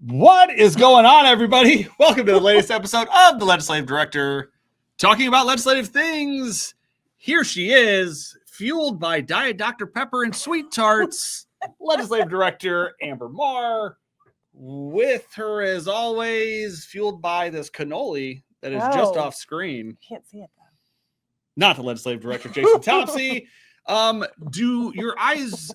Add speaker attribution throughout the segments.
Speaker 1: What is going on, everybody? Welcome to the latest episode of The Legislative Director, talking about legislative things. Here she is, fueled by Diet Dr. Pepper and Sweet Tarts, Legislative Director Amber Marr. With her, as always, fueled by this cannoli that is just off screen.
Speaker 2: Can't see it, though.
Speaker 1: Not the Legislative Director, Jason Topsy. Do your eyes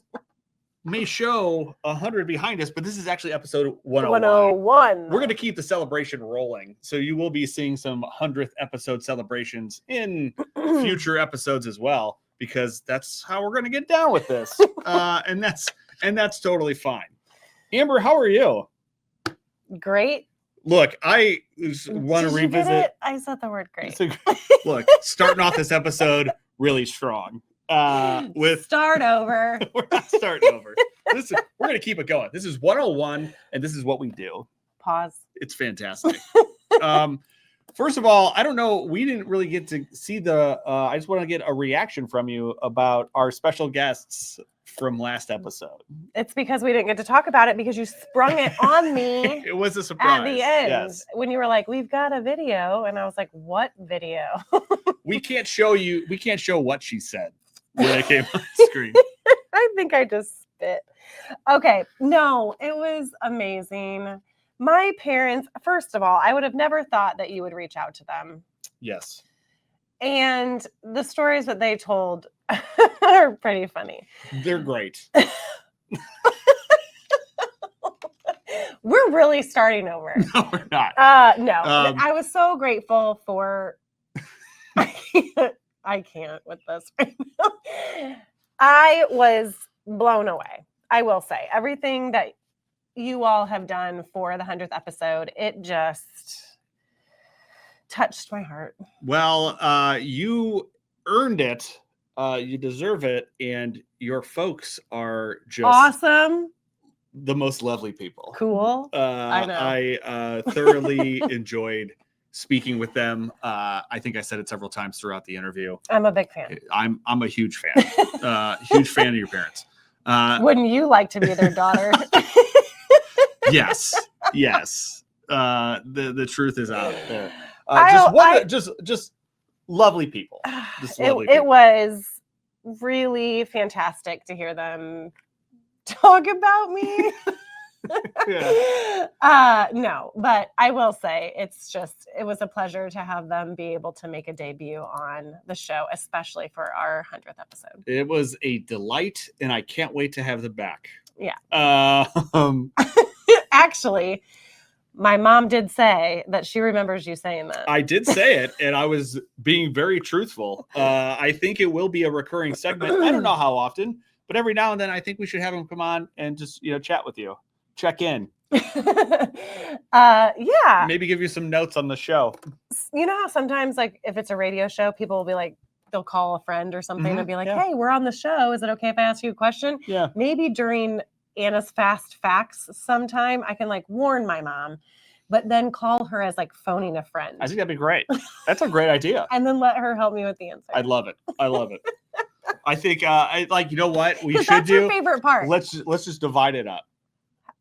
Speaker 1: may show 100 behind us, but this is actually episode 101. We're going to keep the celebration rolling. So you will be seeing some 100th episode celebrations in future episodes as well, because that's how we're going to get down with this. And that's totally fine. Amber, how are you?
Speaker 2: Great.
Speaker 1: Look, I want to revisit.
Speaker 2: I said the word great.
Speaker 1: Look, starting off this episode really strong. With
Speaker 2: start over.
Speaker 1: We're not starting over. We're going to keep it going. This is 101, and this is what we do.
Speaker 2: Pause.
Speaker 1: It's fantastic. First of all, I don't know. We didn't really get to see the. I just want to get a reaction from you about our special guests from last episode.
Speaker 2: It's because we didn't get to talk about it because you sprung it on me.
Speaker 1: It was a surprise.
Speaker 2: At the end,
Speaker 1: yes.
Speaker 2: When you were like, "We've got a video," and I was like, "What video?"
Speaker 1: We can't show you. We can't show what she said when it came on the screen.
Speaker 2: I think I just spit. Okay, no, it was amazing. My parents, first of all, I would have never thought that you would reach out to them.
Speaker 1: Yes.
Speaker 2: And the stories that they told are pretty funny.
Speaker 1: They're great.
Speaker 2: We're really starting over.
Speaker 1: No, we're not.
Speaker 2: No, I was so grateful for. I can't with this right now. I was blown away. I will say everything that you all have done for the 100th episode, it just touched my heart.
Speaker 1: Well, you earned it. You deserve it. And your folks are just
Speaker 2: awesome.
Speaker 1: The most lovely people.
Speaker 2: Cool. I know.
Speaker 1: I thoroughly enjoyed speaking with them. I think I said it several times throughout the interview.
Speaker 2: I'm a big fan.
Speaker 1: I'm a huge fan. Huge fan of your parents.
Speaker 2: Wouldn't you like to be their daughter?
Speaker 1: Yes. The truth is out there. Just lovely people. Just lovely people.
Speaker 2: It was really fantastic to hear them talk about me.
Speaker 1: Yeah.
Speaker 2: No, but I will say it was a pleasure to have them be able to make a debut on the show, especially for our 100th episode.
Speaker 1: It was a delight, and I can't wait to have them back.
Speaker 2: Yeah. Actually, my mom did say that she remembers you saying that.
Speaker 1: I did say it, and I was being very truthful. I think it will be a recurring segment. I don't know how often, but every now and then I think we should have him come on and just, chat with you. Check in.
Speaker 2: Yeah.
Speaker 1: Maybe give you some notes on the show.
Speaker 2: You know how sometimes, like, if it's a radio show, people will be like, they'll call a friend or something and be like, hey, we're on the show. Is it okay if I ask you a question?
Speaker 1: Yeah.
Speaker 2: Maybe during Anna's Fast Facts sometime, I can, like, warn my mom, but then call her as, like, phoning a friend.
Speaker 1: I think that'd be great. That's a great idea.
Speaker 2: And then let her help me with the answer.
Speaker 1: I love it. I think, you know what we should
Speaker 2: that's
Speaker 1: do?
Speaker 2: Your favorite part.
Speaker 1: Let's just divide it up.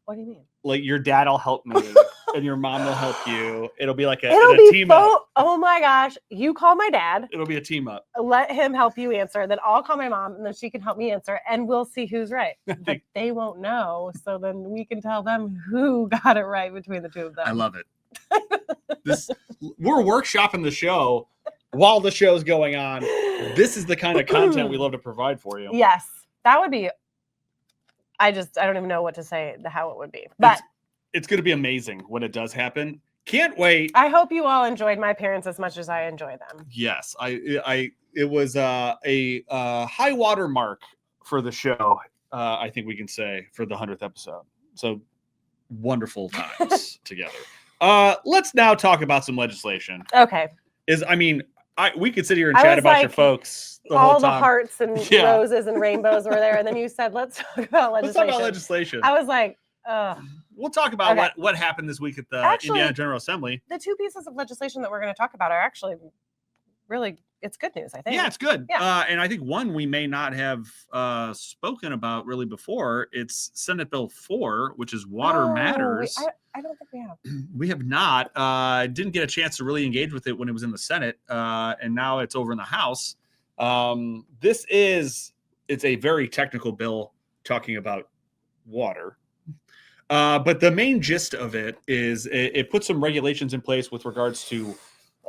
Speaker 2: What do you mean?
Speaker 1: Like, your dad will help me and your mom will help you. It'll be like a team up.
Speaker 2: Oh my gosh. You call my dad.
Speaker 1: It'll be a team up.
Speaker 2: Let him help you answer. Then I'll call my mom and then she can help me answer and we'll see who's right. But they won't know. So then we can tell them who got it right between the two of them.
Speaker 1: I love it. We're workshopping the show while the show's going on. This is the kind of content we love to provide for you.
Speaker 2: Yes. That would be. I don't even know what to say, how it would be. But
Speaker 1: it's going to be amazing when it does happen. Can't wait.
Speaker 2: I hope you all enjoyed my parents as much as I enjoy them.
Speaker 1: Yes, it was a high water mark for the show. I think we can say for the 100th episode. So wonderful times together. Let's now talk about some legislation.
Speaker 2: Okay.
Speaker 1: We could sit here and chat about your folks the whole time.
Speaker 2: All the hearts and roses and rainbows were there, and then you said, "Let's talk about legislation."
Speaker 1: Let's talk about legislation.
Speaker 2: I was like,
Speaker 1: We'll talk about what happened this week at the Indiana General Assembly.
Speaker 2: The two pieces of legislation that we're going to talk about are actually really it's good news, I think.
Speaker 1: Yeah, it's good.
Speaker 2: Yeah.
Speaker 1: And I think one we may not have spoken about really before. It's Senate Bill 4, which is Water Matters.
Speaker 2: I don't think we have.
Speaker 1: We have not. Didn't get a chance to really engage with it when it was in the Senate, and now it's over in the House. It's a very technical bill talking about water. But the main gist of it is it puts some regulations in place with regards to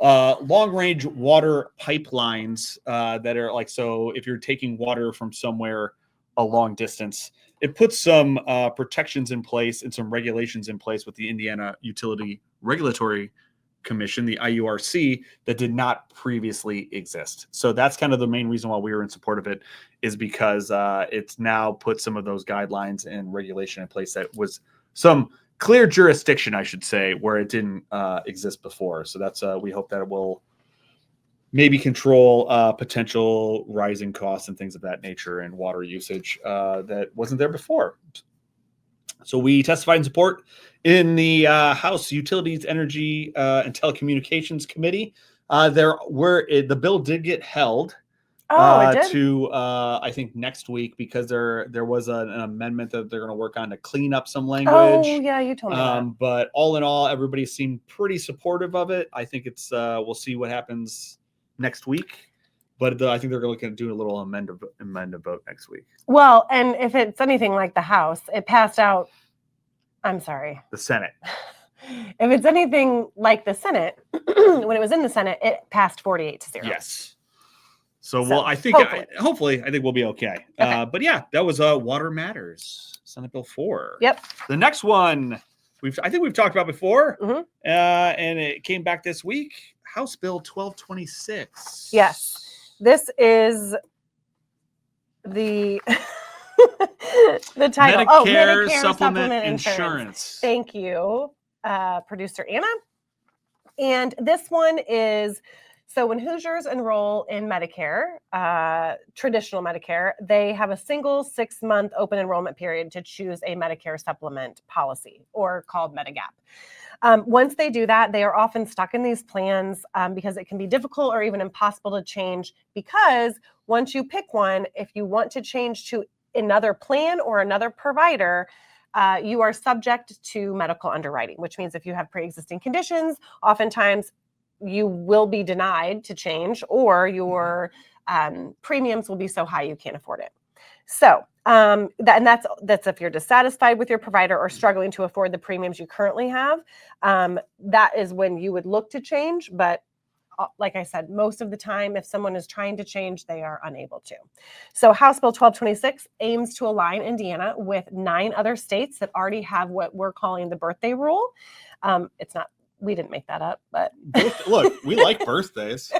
Speaker 1: long-range water pipelines that are like, so if you're taking water from somewhere a long distance, it puts some protections in place and some regulations in place with the Indiana Utility Regulatory Commission, the IURC, that did not previously exist. So that's kind of the main reason why we were in support of it, is because it's now put some of those guidelines and regulation in place that was some clear jurisdiction, I should say, where it didn't exist before. So that's we hope that it will maybe control potential rising costs and things of that nature and water usage that wasn't there before. So we testified in support in the House Utilities, Energy, and Telecommunications Committee. The bill did get held to I think next week, because there was an amendment that they're going to work on to clean up some language.
Speaker 2: Oh yeah, you told me that.
Speaker 1: But all in all, everybody seemed pretty supportive of it. I think it's we'll see what happens next week. But I think they're going to do a little amend a vote next week.
Speaker 2: Well, and if it's anything like the House, it passed out. I'm sorry.
Speaker 1: The Senate.
Speaker 2: If it's anything like the Senate, when it was in the Senate, it passed 48-0.
Speaker 1: Yes. So well, I think hopefully I think we'll be okay. But yeah, that was Water Matters, Senate Bill 4.
Speaker 2: Yep.
Speaker 1: The next one I think we've talked about before,
Speaker 2: mm-hmm.
Speaker 1: And it came back this week. House Bill 1226.
Speaker 2: Yes. This is the the title.
Speaker 1: Medicare Supplement Insurance.
Speaker 2: Thank you, producer Anna. And this one is, so when Hoosiers enroll in Medicare, traditional Medicare, they have a single 6-month open enrollment period to choose a Medicare supplement policy, or called Medigap. Once they do that, they are often stuck in these plans because it can be difficult or even impossible to change, because once you pick one, if you want to change to another plan or another provider, you are subject to medical underwriting, which means if you have pre-existing conditions, oftentimes you will be denied to change, or your premiums will be so high you can't afford it. So that's if you're dissatisfied with your provider or struggling to afford the premiums you currently have, that is when you would look to change. But like I said, most of the time, if someone is trying to change, they are unable to. So House Bill 1226 aims to align Indiana with 9 other states that already have what we're calling the birthday rule. It's not, we didn't make that up, but
Speaker 1: look, we like birthdays.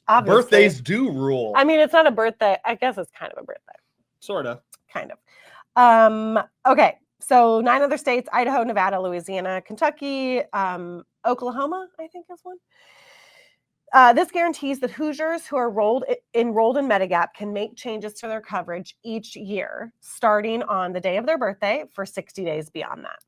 Speaker 2: Obviously.
Speaker 1: Birthdays do rule.
Speaker 2: I mean, it's not a birthday. I guess it's kind of a birthday.
Speaker 1: Sort of.
Speaker 2: Kind of. Okay. So 9 other states: Idaho, Nevada, Louisiana, Kentucky, Oklahoma, I think is one. This guarantees that Hoosiers who are enrolled in Medigap can make changes to their coverage each year, starting on the day of their birthday for 60 days beyond that.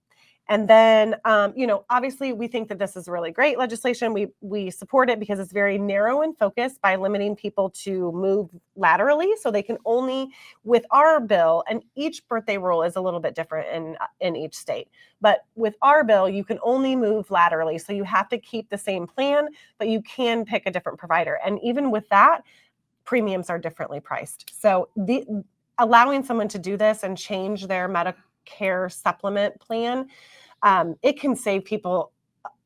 Speaker 2: And then, obviously we think that this is really great legislation. We support it because it's very narrow and focused by limiting people to move laterally. So they can only, with our bill, and each birthday rule is a little bit different in each state, but with our bill, you can only move laterally. So you have to keep the same plan, but you can pick a different provider. And even with that, premiums are differently priced. So allowing someone to do this and change their Medicare supplement plan, it can save people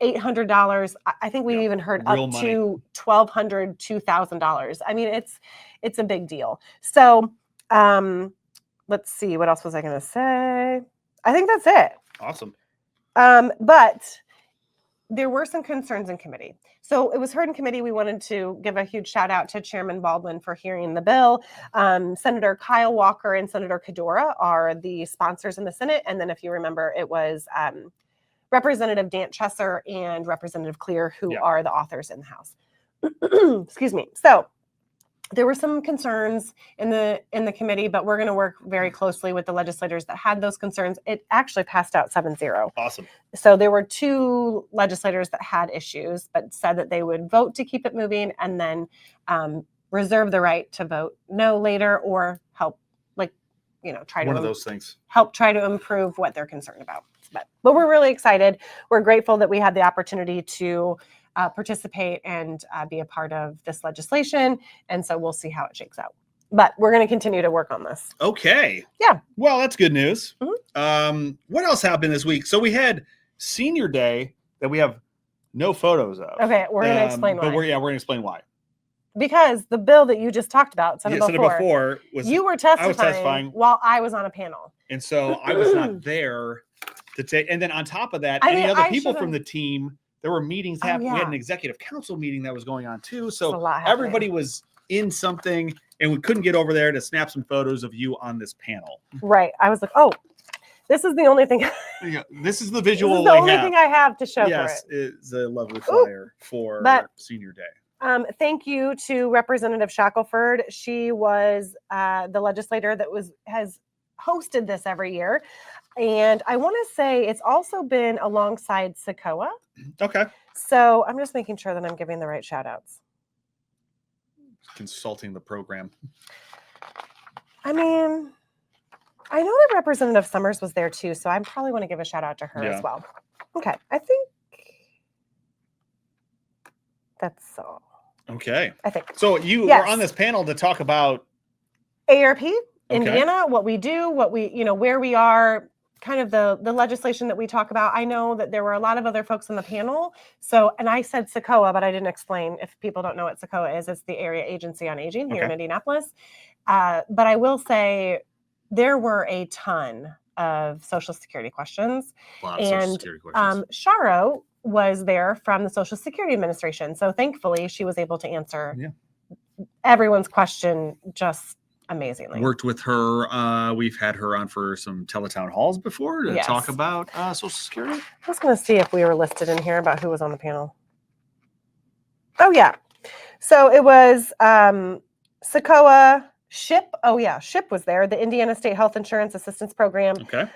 Speaker 2: $800. I think we even heard up to $1,200, $2,000. I mean, it's a big deal. So let's see, what else was I going to say? I think that's it.
Speaker 1: Awesome.
Speaker 2: But there were some concerns in committee. So it was heard in committee. We wanted to give a huge shout out to Chairman Baldwin for hearing the bill. Senator Kyle Walker and Senator Kadora are the sponsors in the Senate. And then if you remember, it was Representative Dan Chesser and Representative Clear who are the authors in the House. Excuse me. So there were some concerns in the committee, but we're going to work very closely with the legislators that had those concerns. It actually passed out 7-0.
Speaker 1: Awesome.
Speaker 2: So there were 2 legislators that had issues, but said that they would vote to keep it moving and then reserve the right to vote no later or help, try to
Speaker 1: one of those things.
Speaker 2: Help try to improve what they're concerned about. But we're really excited. We're grateful that we had the opportunity to participate and be a part of this legislation. And so we'll see how it shakes out. But we're going to continue to work on this.
Speaker 1: Okay.
Speaker 2: Yeah.
Speaker 1: Well, that's good news.
Speaker 2: Mm-hmm.
Speaker 1: What else happened this week? So we had Senior Day that we have no photos of.
Speaker 2: Okay, we're going to explain why.
Speaker 1: But we're going to explain why.
Speaker 2: Because the bill that you just talked about, Senate Bill 4,
Speaker 1: was
Speaker 2: you were testifying while I was on a panel.
Speaker 1: And so I was not there to take. And then on top of that, any other people from the team, there were meetings happening. We had an executive council meeting that was going on too. So everybody was in something and we couldn't get over there to snap some photos of you on this panel.
Speaker 2: Right. I was like, oh, this is the only thing.
Speaker 1: Yeah, this is the visual.
Speaker 2: This is the only thing I have to show for it.
Speaker 1: Yes, it's a lovely flyer for Senior Day.
Speaker 2: Thank you to Representative Shackelford. She was the legislator that has hosted this every year. And I want to say it's also been alongside SACOA.
Speaker 1: Okay.
Speaker 2: So I'm just making sure that I'm giving the right shout outs.
Speaker 1: Consulting the program.
Speaker 2: I mean, I know that Representative Summers was there too, so I probably want to give a shout out to her as well. Okay. I think that's all.
Speaker 1: Okay.
Speaker 2: I think.
Speaker 1: So you were on this panel to talk about
Speaker 2: ARP, Indiana, what we do, where we are, kind of the legislation that we talk about. I know that there were a lot of other folks on the panel. So, and I said SACOA, but I didn't explain. If people don't know what SACOA is, it's the Area Agency on Aging here in Indianapolis. But I will say there were a ton of Social Security questions. Social Security questions. Sharo was there from the Social Security Administration. So thankfully she was able to answer everyone's question just amazingly.
Speaker 1: Worked with her. We've had her on for some teletown halls before to talk about Social Security.
Speaker 2: I was going to see if we were listed in here about who was on the panel. Oh, yeah. So it was SACOA, SHIP. Oh, yeah. SHIP was there, the Indiana State Health Insurance Assistance Program.
Speaker 1: Okay.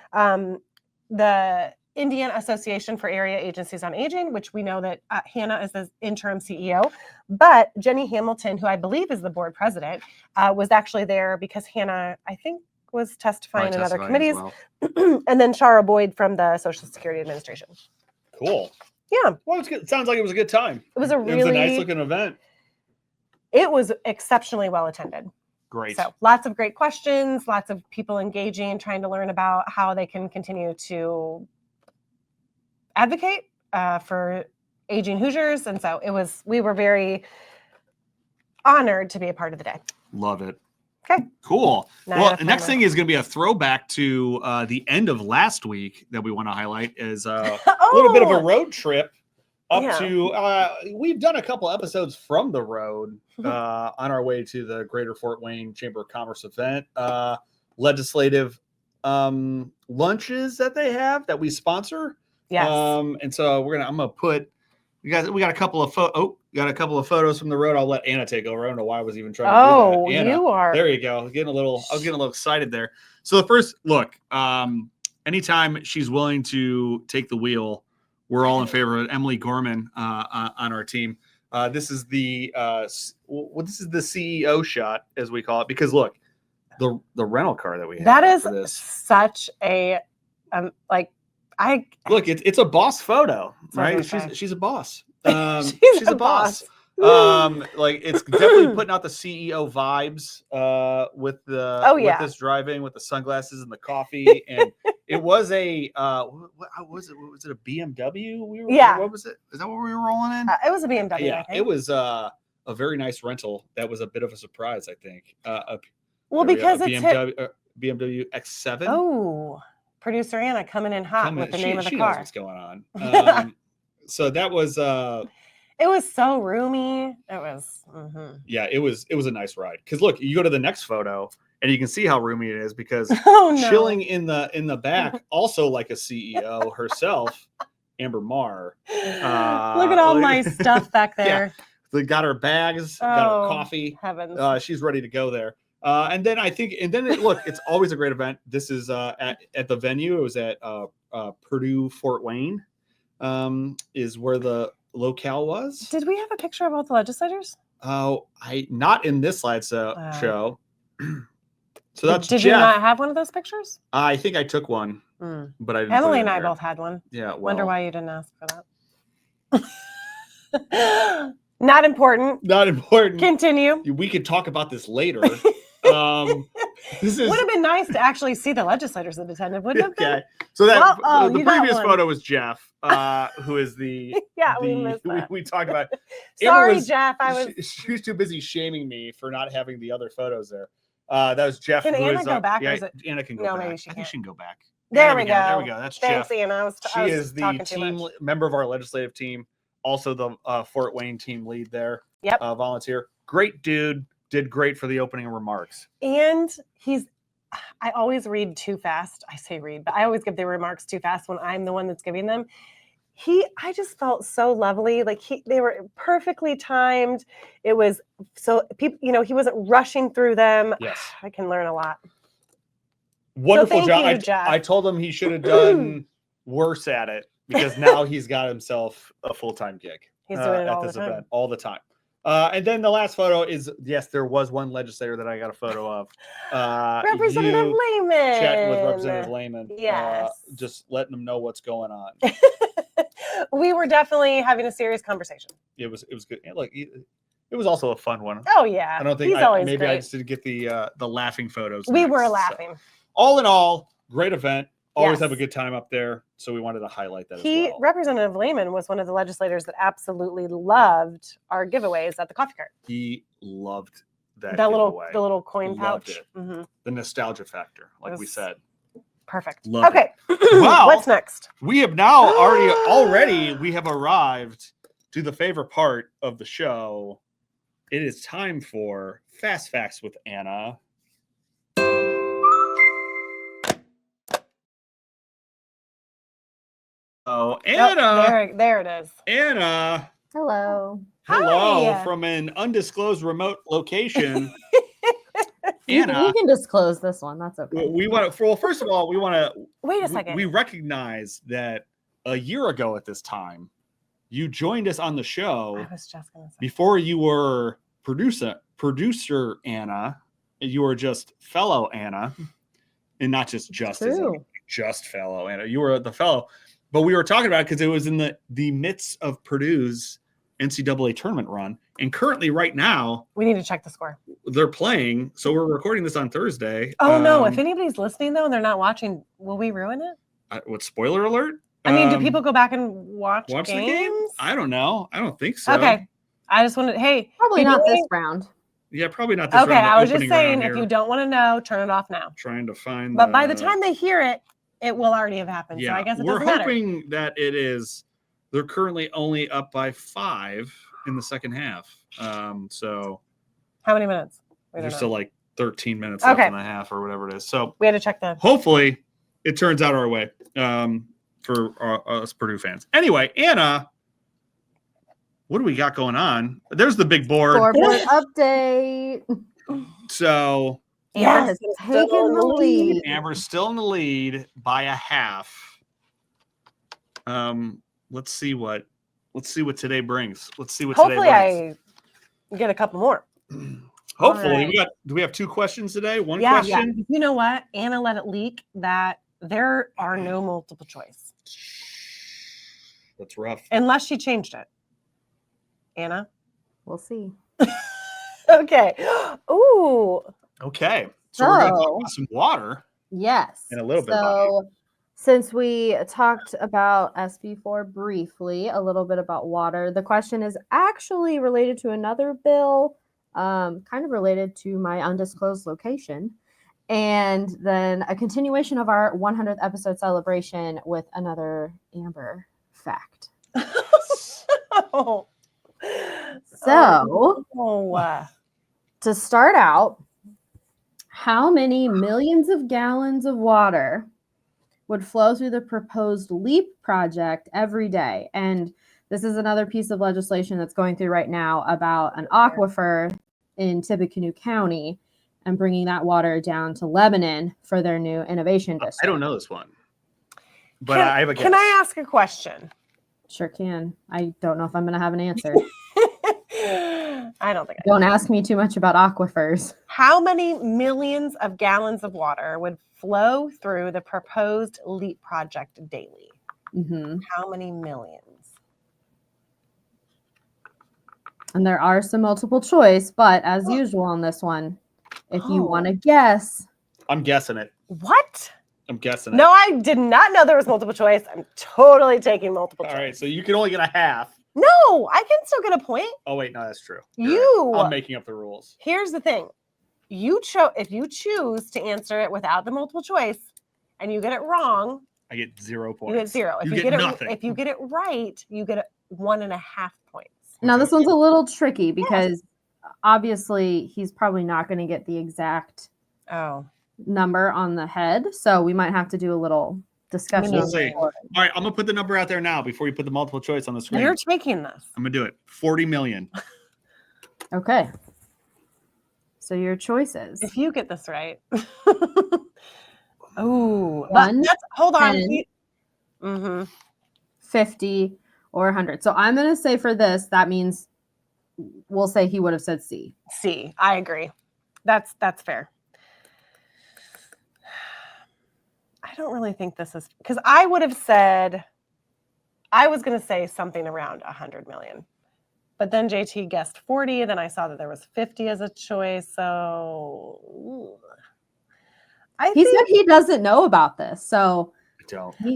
Speaker 2: The Indiana Association for Area Agencies on Aging, which we know that Hannah is the interim CEO, but Jenny Hamilton, who I believe is the board president, was actually there because Hannah, I think, was testifying in other committees. And then Shara Boyd from the Social Security Administration.
Speaker 1: Cool.
Speaker 2: Yeah.
Speaker 1: Well, it's good. It sounds like it was a good time.
Speaker 2: It was a
Speaker 1: nice looking event.
Speaker 2: It was exceptionally well attended.
Speaker 1: Great.
Speaker 2: So lots of great questions, lots of people engaging, trying to learn about how they can continue to advocate for aging Hoosiers. And so we were very honored to be a part of the day.
Speaker 1: Love it.
Speaker 2: Okay.
Speaker 1: Cool. Well, the next thing is going to be a throwback to the end of last week that we want to highlight is a little bit of a road trip up to, we've done a couple episodes from the road on our way to the Greater Fort Wayne Chamber of Commerce event, legislative lunches that they have that we sponsor.
Speaker 2: Yes.
Speaker 1: And so I'm going to put, we got a couple of photos from the road. I'll let Anna take over. I don't know why I was even trying to do that. Anna,
Speaker 2: you are.
Speaker 1: There you go. I was getting a little excited there. So the first look, anytime she's willing to take the wheel, we're all in favor of Emily Gorman on our team. This is the CEO shot, as we call it, because look, the rental car that we have.
Speaker 2: That is such a
Speaker 1: look, it's a boss photo, right? She's a boss. She's a boss. It's definitely putting out the CEO vibes with with this driving with the sunglasses and the coffee, and it was a what was it? Was it a BMW? What was it? Is that what we were rolling in?
Speaker 2: It was a BMW.
Speaker 1: Yeah,
Speaker 2: I think.
Speaker 1: It was a very nice rental. That was a bit of a surprise, I think.
Speaker 2: Because
Speaker 1: it's BMW X7.
Speaker 2: Oh. Producer Anna coming in hot with the name of the car.
Speaker 1: Knows what's going on. So that was.
Speaker 2: It was so roomy. It was. Mm-hmm.
Speaker 1: Yeah, it was a nice ride. Because look, you go to the next photo and you can see how roomy it is because chilling in the back, also like a CEO herself, Amber Marr.
Speaker 2: Look at all my stuff back there.
Speaker 1: They got her bags, got her coffee.
Speaker 2: Heavens.
Speaker 1: She's ready to go there. And then it's always a great event. This is at the venue. It was at Purdue Fort Wayne, is where the locale was.
Speaker 2: Did we have a picture of all the legislators?
Speaker 1: Oh, not in this slideshow show. So that's
Speaker 2: Did
Speaker 1: Jeff.
Speaker 2: you not have one of those pictures?
Speaker 1: I think I took one, but I didn't.
Speaker 2: Emily and I both had one.
Speaker 1: Yeah.
Speaker 2: Wonder why you didn't ask for that. Not important.
Speaker 1: Not important.
Speaker 2: Continue.
Speaker 1: We could talk about this later. This would
Speaker 2: have been nice to actually see the legislators that attended, wouldn't it?
Speaker 1: Okay. So the previous photo was Jeff, who is the
Speaker 2: we missed that.
Speaker 1: We talked about.
Speaker 2: Sorry, Jeff.
Speaker 1: She was too busy shaming me for not having the other photos there. That was Jeff.
Speaker 2: Can Anna go back?
Speaker 1: Yeah, Anna can go back.
Speaker 2: Maybe she
Speaker 1: I think she can go back.
Speaker 2: There we go.
Speaker 1: There we go. That's
Speaker 2: Thanks,
Speaker 1: Jeff.
Speaker 2: Anna.
Speaker 1: She is the team member of our legislative team, also the Fort Wayne team lead there.
Speaker 2: Yep.
Speaker 1: Volunteer. Great dude. Did great for the opening remarks.
Speaker 2: And I always read too fast. I say read, but I always give the remarks too fast when I'm the one that's giving them. I just felt so lovely. Like they were perfectly timed. It was so people, he wasn't rushing through them.
Speaker 1: Yes.
Speaker 2: I can learn a lot.
Speaker 1: Wonderful job. I told him he should have done worse at it because now he's got himself a full-time gig.
Speaker 2: He's doing it
Speaker 1: at this event all the time. And then the last photo is, yes, there was one legislator that I got a photo of.
Speaker 2: Representative Lehman.
Speaker 1: Chatting with Representative Lehman.
Speaker 2: Yes.
Speaker 1: Just letting them know what's going on.
Speaker 2: We were definitely having a serious conversation.
Speaker 1: It was good. Like it was also a fun one.
Speaker 2: Oh yeah.
Speaker 1: I don't think maybe great. I just didn't get the laughing photos.
Speaker 2: We were laughing.
Speaker 1: So, all in all, great event. Always have a good time up there. So we wanted to highlight that as well.
Speaker 2: Representative Lehman was one of the legislators that absolutely loved our giveaways at the coffee cart.
Speaker 1: He loved that
Speaker 2: the little coin pouch.
Speaker 1: Mm-hmm. The nostalgia factor, like we said.
Speaker 2: Perfect.
Speaker 1: Loved
Speaker 2: okay.
Speaker 1: Well,
Speaker 2: what's next?
Speaker 1: We have now already arrived to the favorite part of the show. It is time for Fast Facts with Anna. Oh, Anna.
Speaker 2: There it is.
Speaker 1: Anna.
Speaker 3: Hello.
Speaker 1: Hello
Speaker 2: Hi.
Speaker 1: from an undisclosed remote location.
Speaker 3: Anna. You can disclose this one. That's okay.
Speaker 1: First of all, we want to
Speaker 2: wait a second.
Speaker 1: We recognize that a year ago at this time, you joined us on the show.
Speaker 2: I was just going to say.
Speaker 1: Before you were producer Anna, you were just fellow Anna, and not just fellow Anna. You were the fellow. But we were talking about it because it was in the midst of Purdue's NCAA tournament run. And currently right now,
Speaker 2: we need to check the score.
Speaker 1: They're playing. So we're recording this on Thursday.
Speaker 2: Oh, no. If anybody's listening, though, and they're not watching, will we ruin it?
Speaker 1: What, spoiler alert?
Speaker 2: I mean, do people go back and watch games?
Speaker 1: The game? I don't know. I don't think so.
Speaker 2: Okay. I just wanted,
Speaker 3: probably not this round.
Speaker 1: Yeah, probably not this round.
Speaker 2: Okay, I was just saying, if you don't want to know, turn it off now.
Speaker 1: Trying to find.
Speaker 2: But by the time they hear it, it will already have happened. Yeah, so I guess it doesn't matter.
Speaker 1: We're hoping that it is. They're currently only up by 5 in the second half. So
Speaker 2: how many minutes?
Speaker 1: There's still like 13 minutes left in the half or whatever it is. So
Speaker 2: we had to check that.
Speaker 1: Hopefully it turns out our way for us Purdue fans. Anyway, Anna, what do we got going on? There's the big board.
Speaker 3: Scoreboard update.
Speaker 1: So
Speaker 3: Amber's taking the lead.
Speaker 1: Amber's still in the lead by a half. Let's see what today brings.
Speaker 2: Hopefully I get a couple more.
Speaker 1: Hopefully. Right. Do we have 2 questions today? One question?
Speaker 2: Yeah. You know what? Anna let it leak that there are no multiple choice.
Speaker 1: That's rough.
Speaker 2: Unless she changed it. Anna?
Speaker 3: We'll see.
Speaker 2: Okay. Ooh.
Speaker 1: Okay. So we're going to talk about some water.
Speaker 3: Yes.
Speaker 1: In a little bit.
Speaker 3: So since we talked about SB4 briefly, a little bit about water, the question is actually related to another bill, kind of related to my undisclosed location, and then a continuation of our 100th episode celebration with another Amber fact. To start out, how many millions of gallons of water would flow through the proposed LEAP project every day? And This is another piece of legislation that's going through right now about an aquifer in Tippecanoe County and bringing that water down to Lebanon for their new innovation district.
Speaker 1: I don't know this one, but I have a guess.
Speaker 2: Can I ask a question?
Speaker 3: Sure can. I don't know if I'm going to have an answer.
Speaker 2: I don't think
Speaker 3: Don't ask me too much about aquifers.
Speaker 2: How many millions of gallons of water would flow through the proposed LEAP project daily?
Speaker 3: Mm-hmm.
Speaker 2: How many millions?
Speaker 3: And there are some multiple choice, but as usual on this one, if you want to guess.
Speaker 1: I'm guessing it.
Speaker 2: What?
Speaker 1: I'm guessing it.
Speaker 2: No, I did not know there was multiple choice. I'm totally taking multiple choice.
Speaker 1: All right, so you can only get a half.
Speaker 2: No, I can still get a point.
Speaker 1: Oh, wait, no, that's true.
Speaker 2: Right.
Speaker 1: I'm making up the rules.
Speaker 2: Here's the thing. If you choose to answer it without the multiple choice and you get it wrong,
Speaker 1: I get 0 points.
Speaker 2: you get 0. If
Speaker 1: you get nothing.
Speaker 2: If you get it right, you get 1.5 points.
Speaker 3: Now, this one's a little tricky because obviously he's probably not going to get the exact number on the head. So we might have to do a little discussion.
Speaker 1: We'll see. All right, I'm going to put the number out there now before you put the multiple choice on the screen.
Speaker 2: You're taking this.
Speaker 1: I'm going to do it. 40 million.
Speaker 3: Okay. So your choices.
Speaker 2: If you get this right. Oh, hold on.
Speaker 3: 10,
Speaker 2: Mm-hmm.
Speaker 3: 50 or 100. So I'm going to say for this, that means we'll say he would have said C.
Speaker 2: C. I agree. That's fair. I don't really think this is because I would have said I was going to say something around 100 million. But then JT guessed 40, and then I saw that there was 50 as a choice. So
Speaker 3: he said he doesn't know about this. So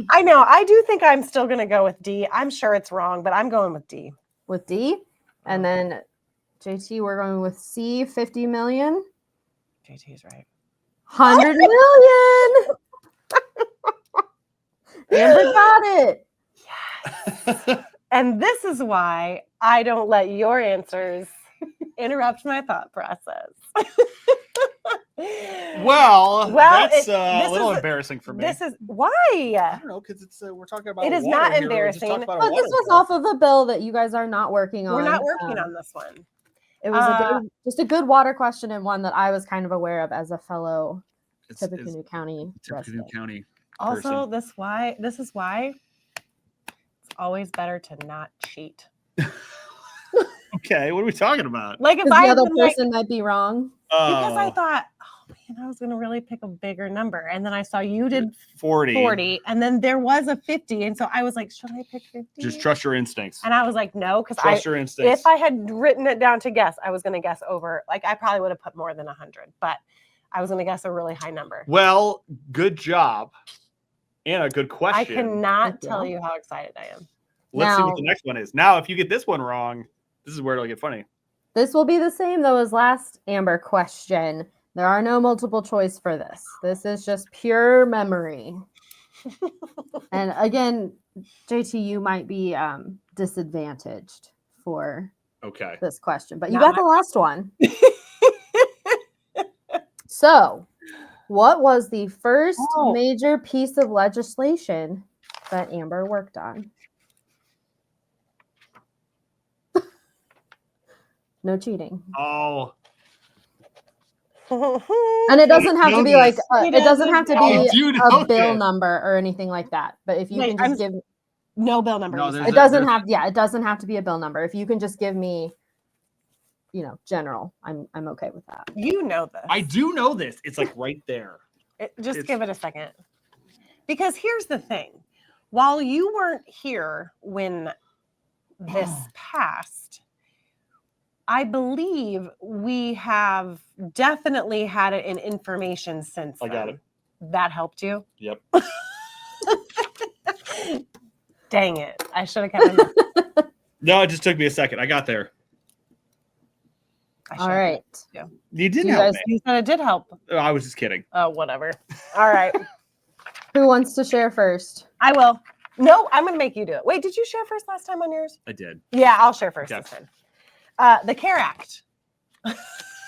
Speaker 2: I know. I do think I'm still going to go with D. I'm sure it's wrong, but I'm going with D.
Speaker 3: With D? And then JT, we're going with C, 50 million.
Speaker 2: JT's right.
Speaker 3: 100 million. Amber got it.
Speaker 2: Yes. And this is why I don't let your answers interrupt my thought process.
Speaker 1: Well, that's a little embarrassing for me.
Speaker 2: This is why.
Speaker 1: I don't know, because it's we're talking about.
Speaker 2: It is not embarrassing.
Speaker 3: But this was off of a bill that you guys are not working on.
Speaker 2: We're not working on this one.
Speaker 3: It was just a good water question and one that I was kind of aware of as a fellow Tippecanoe County resident.
Speaker 2: Also, this is why it's always better to not cheat.
Speaker 1: Okay, what are we talking about?
Speaker 2: Like if
Speaker 3: the other person might be wrong.
Speaker 2: Because I thought, oh man, I was gonna really pick a bigger number, and then I saw you did 40, and then there was a 50, and so I was like, should I pick 50?
Speaker 1: Just trust your instincts.
Speaker 2: And I was like, no, because
Speaker 1: trust your instincts.
Speaker 2: If I had written it down to guess, I was gonna guess over. Like I probably would have put more than 100, but I was gonna guess a really high number.
Speaker 1: Well, good job. Anna, good question.
Speaker 2: I cannot tell you how excited I am.
Speaker 1: Let's see what the next one is. Now, if you get this one wrong, this is where it'll get funny.
Speaker 3: This will be the same, though, as last Amber question. There are no multiple choice for this. This is just pure memory. And again, JT, you might be disadvantaged for this question, but you got the last one. So, what was the first major piece of legislation that Amber worked on? No cheating.
Speaker 1: Oh.
Speaker 3: And it doesn't have to be like it doesn't have to be a bill number or anything like that. But if you can just give
Speaker 2: no bill number.
Speaker 3: No, it doesn't have to be a bill number. If you can just give me general, I'm okay with that.
Speaker 2: You know this.
Speaker 1: I do know this. It's like right there.
Speaker 2: Give it a second. Because here's the thing. While you weren't here when this passed, I believe we have definitely had it in information since then. I got it. That helped you?
Speaker 1: Yep.
Speaker 2: Dang it. I should have kept it.
Speaker 1: No, it just took me a second. I got there.
Speaker 3: All right.
Speaker 2: Yeah.
Speaker 1: You did help me.
Speaker 2: You said it did help.
Speaker 1: I was just kidding.
Speaker 2: Oh, whatever. All right.
Speaker 3: Who wants to share first?
Speaker 2: I will. No, I'm going to make you do it. Wait, did you share first last time on yours?
Speaker 1: I did.
Speaker 2: Yeah, I'll share first this time. The CARE Act.
Speaker 1: That's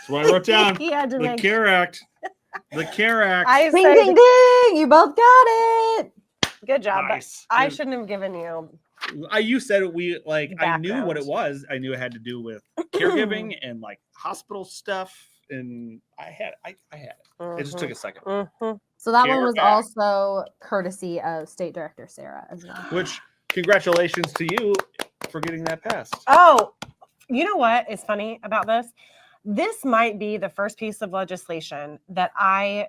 Speaker 1: what I wrote down.
Speaker 2: The
Speaker 1: CARE Act. The CARE Act.
Speaker 3: Ding, ding, ding. You both got it.
Speaker 2: Good job.
Speaker 1: Nice.
Speaker 2: But I shouldn't have given you
Speaker 1: You said we like I knew what it
Speaker 2: Background.
Speaker 1: was. I knew it had to do with caregiving and like hospital stuff, and I had it. It just took a second.
Speaker 3: So that one
Speaker 1: Care
Speaker 3: was
Speaker 1: back.
Speaker 3: also courtesy of State Director Sarah as well.
Speaker 1: Which congratulations to you for getting that passed.
Speaker 2: Oh, you know what is funny about this? This might be the first piece of legislation that I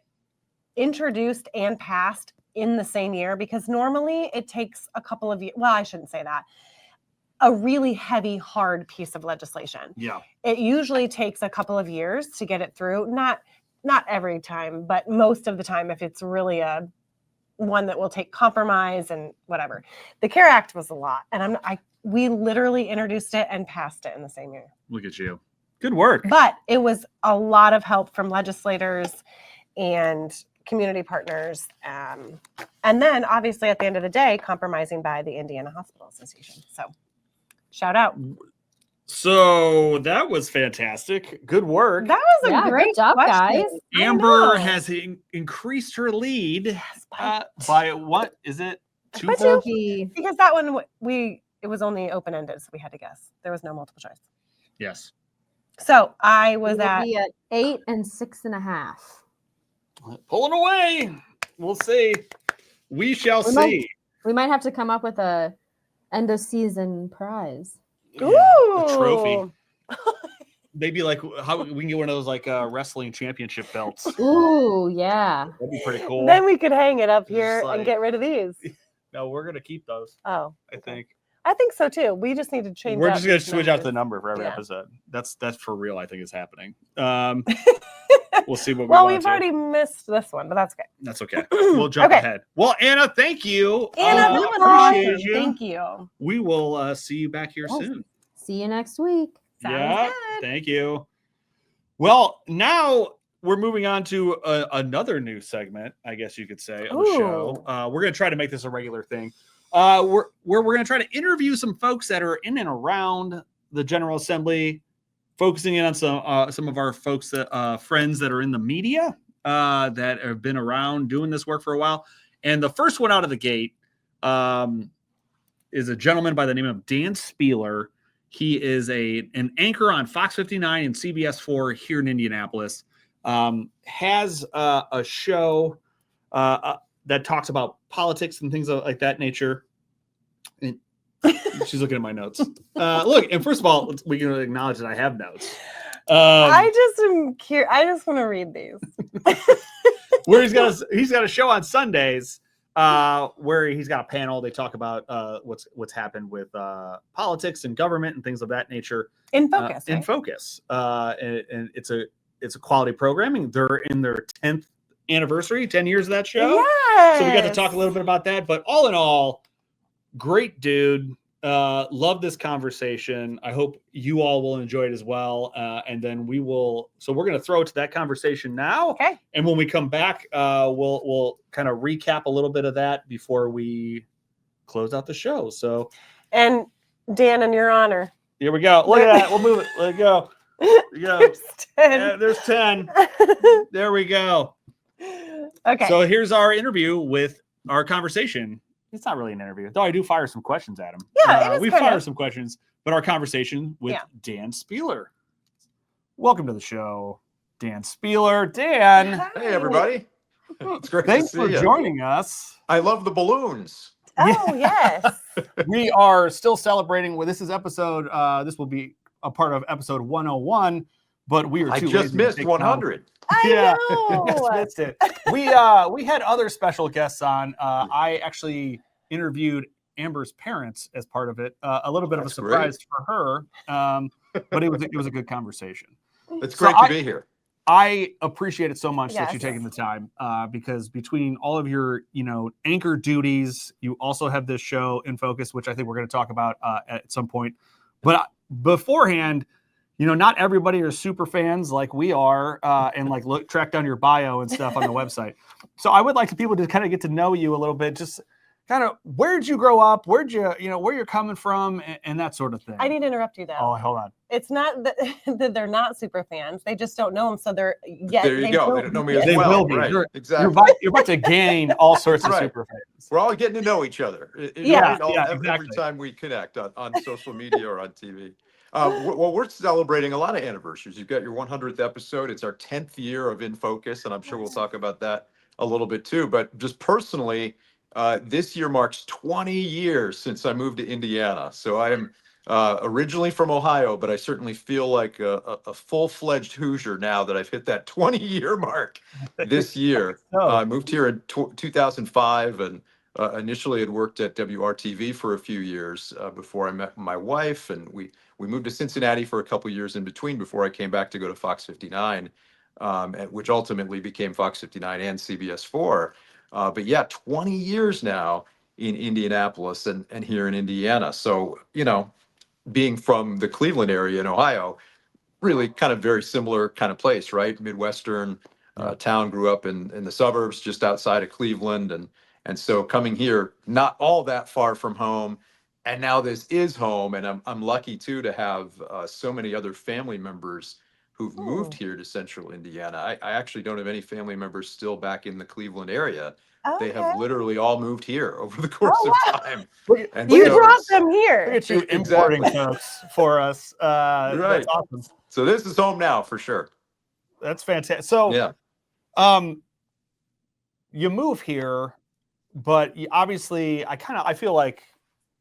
Speaker 2: introduced and passed in the same year, because normally it takes a couple of years. Well, I shouldn't say that. A really heavy, hard piece of legislation.
Speaker 1: Yeah.
Speaker 2: It usually takes a couple of years to get it through. Not every time, but most of the time, if it's really a one that will take compromise and whatever. The CARE Act was a lot, and we literally introduced it and passed it in the same year.
Speaker 1: Look at you. Good work.
Speaker 2: But it was a lot of help from legislators and community partners. And then obviously at the end of the day, compromising by the Indiana Hospital Association. So shout out.
Speaker 1: So that was fantastic. Good work.
Speaker 2: That was a great
Speaker 3: good job,
Speaker 2: question.
Speaker 3: guys.
Speaker 1: Amber has increased her lead by what is it?
Speaker 2: Because that one it was only open-ended, so we had to guess. There was no multiple choice.
Speaker 1: Yes.
Speaker 2: So I was at
Speaker 3: 8 and 6.5.
Speaker 1: Pulling away. We'll see. We shall see.
Speaker 3: We might have to come up with a end of season prize.
Speaker 2: Ooh.
Speaker 1: A trophy. Maybe like how we can get one of those like wrestling championship belts.
Speaker 3: Ooh, yeah.
Speaker 1: That'd be pretty cool.
Speaker 2: Then we could hang it up here
Speaker 1: like-
Speaker 2: and get rid of these.
Speaker 1: No, we're gonna keep those.
Speaker 2: Oh,
Speaker 1: I think.
Speaker 2: I think so too. We just need to change.
Speaker 1: We're just gonna switch out the number for every
Speaker 2: Yeah.
Speaker 1: episode. That's for real. I think is happening. We'll see what.
Speaker 2: Well,
Speaker 1: we
Speaker 2: we've already missed this one, but that's okay.
Speaker 1: That's okay. We'll jump ahead. Well, Anna, thank you.
Speaker 2: Anna, that was
Speaker 1: appreciate
Speaker 2: awesome.
Speaker 1: you.
Speaker 2: Thank you.
Speaker 1: We will see you back here soon.
Speaker 3: See you next week.
Speaker 2: Sounds good.
Speaker 1: Thank you. Well, now we're moving on to another new segment, I guess you could say, of the show. We're going to try to make this a regular thing. We're going to try to interview some folks that are in and around the General Assembly, focusing in on some of our folks that friends that are in the media that have been around doing this work for a while. And the first one out of the gate is a gentleman by the name of Dan Spehler. He is an anchor on Fox 59 and CBS 4 here in Indianapolis. Has a show that talks about politics and things like that nature. And she's looking at my notes. Look, and first of all, we can acknowledge that I have notes.
Speaker 2: I just am curious. I just want to read these.
Speaker 1: Where he's got a show on Sundays where he's got a panel. They talk about what's happened with politics and government and things of that nature.
Speaker 2: In focus.
Speaker 1: In focus. And it's a quality programming. They're in their 10th anniversary, 10 years of that show.
Speaker 2: Yes.
Speaker 1: So we got to talk a little bit about that. But all in all, great dude. Love this conversation. I hope you all will enjoy it as well. And then we're going to throw it to that conversation now.
Speaker 2: Okay.
Speaker 1: And when we come back, we'll kind of recap a little bit of that before we close out the show. So,
Speaker 2: and Dan, in your honor.
Speaker 1: Here we go. Look at that. We'll move it. Let it go. Yeah.
Speaker 2: There's 10.
Speaker 1: Yeah, there's 10. There we go.
Speaker 2: Okay.
Speaker 1: So here's our interview with our conversation. It's not really an interview, though I do fire some questions at him.
Speaker 2: Yeah,
Speaker 1: we fire some questions, but our conversation with Dan Spehler. Welcome to the show, Dan Spehler. Dan.
Speaker 4: Hey, everybody. It's great
Speaker 1: Thanks
Speaker 4: to see
Speaker 1: for
Speaker 4: you.
Speaker 1: joining us.
Speaker 4: I love the balloons.
Speaker 2: Oh, yes.
Speaker 1: We are still celebrating. This is episode, this will be a part of episode 101, but we are
Speaker 4: I
Speaker 1: too
Speaker 4: just
Speaker 1: lazy to
Speaker 4: missed
Speaker 1: take
Speaker 4: 100.
Speaker 2: I know.
Speaker 1: Just missed it. We had other special guests on. I actually interviewed Amber's parents as part of it. A little bit of a surprise for her, but it was a good conversation.
Speaker 4: It's great to be here.
Speaker 1: I appreciate it so much that
Speaker 2: Yes.
Speaker 1: you're taking the time because between all of your anchor duties, you also have this show in focus, which I think we're going to talk about at some point. But beforehand, not everybody are super fans like we are and track down your bio and stuff on the website. So I would like people to kind of get to know you a little bit. Just kind of where'd you grow up? Where'd you, where you're coming from and that sort of thing.
Speaker 2: I need to interrupt you though.
Speaker 1: Oh, hold on.
Speaker 2: It's not that they're not super fans. They just don't know him. So
Speaker 4: there you go. They don't know me as
Speaker 1: they
Speaker 4: well.
Speaker 1: Will be.
Speaker 4: Right.
Speaker 1: Exactly. You're about to gain all sorts of super fans.
Speaker 4: We're all getting to know each other.
Speaker 1: Exactly.
Speaker 4: Every time we connect on social media or on TV. Well, we're celebrating a lot of anniversaries. You've got your 100th episode. It's our 10th year of In Focus, and I'm sure we'll talk about that a little bit too. But just personally, this year marks 20 years since I moved to Indiana. So I am originally from Ohio, but I certainly feel like a full-fledged Hoosier now that I've hit that 20-year mark this year. I moved here in 2005 and initially had worked at WRTV for a few years before I met my wife, and we moved to Cincinnati for a couple years in between before I came back to go to Fox 59, which ultimately became Fox 59 and CBS 4. But yeah, 20 years now in Indianapolis and here in Indiana. So, being from the Cleveland area in Ohio, really kind of very similar kind of place, right? Midwestern town, grew up in the suburbs just outside of Cleveland. And so coming here, not all that far from home. And now this is home. And I'm lucky too to have so many other family members who've moved here to central Indiana. I actually don't have any family members still back in the Cleveland area.
Speaker 2: Okay.
Speaker 4: They have literally all moved here over the course of time.
Speaker 2: And you brought them here.
Speaker 1: Look at you importing folks for us.
Speaker 4: Right.
Speaker 1: That's awesome.
Speaker 4: So this is home now for sure.
Speaker 1: That's fantastic. So
Speaker 4: yeah.
Speaker 1: You move here, but obviously I feel like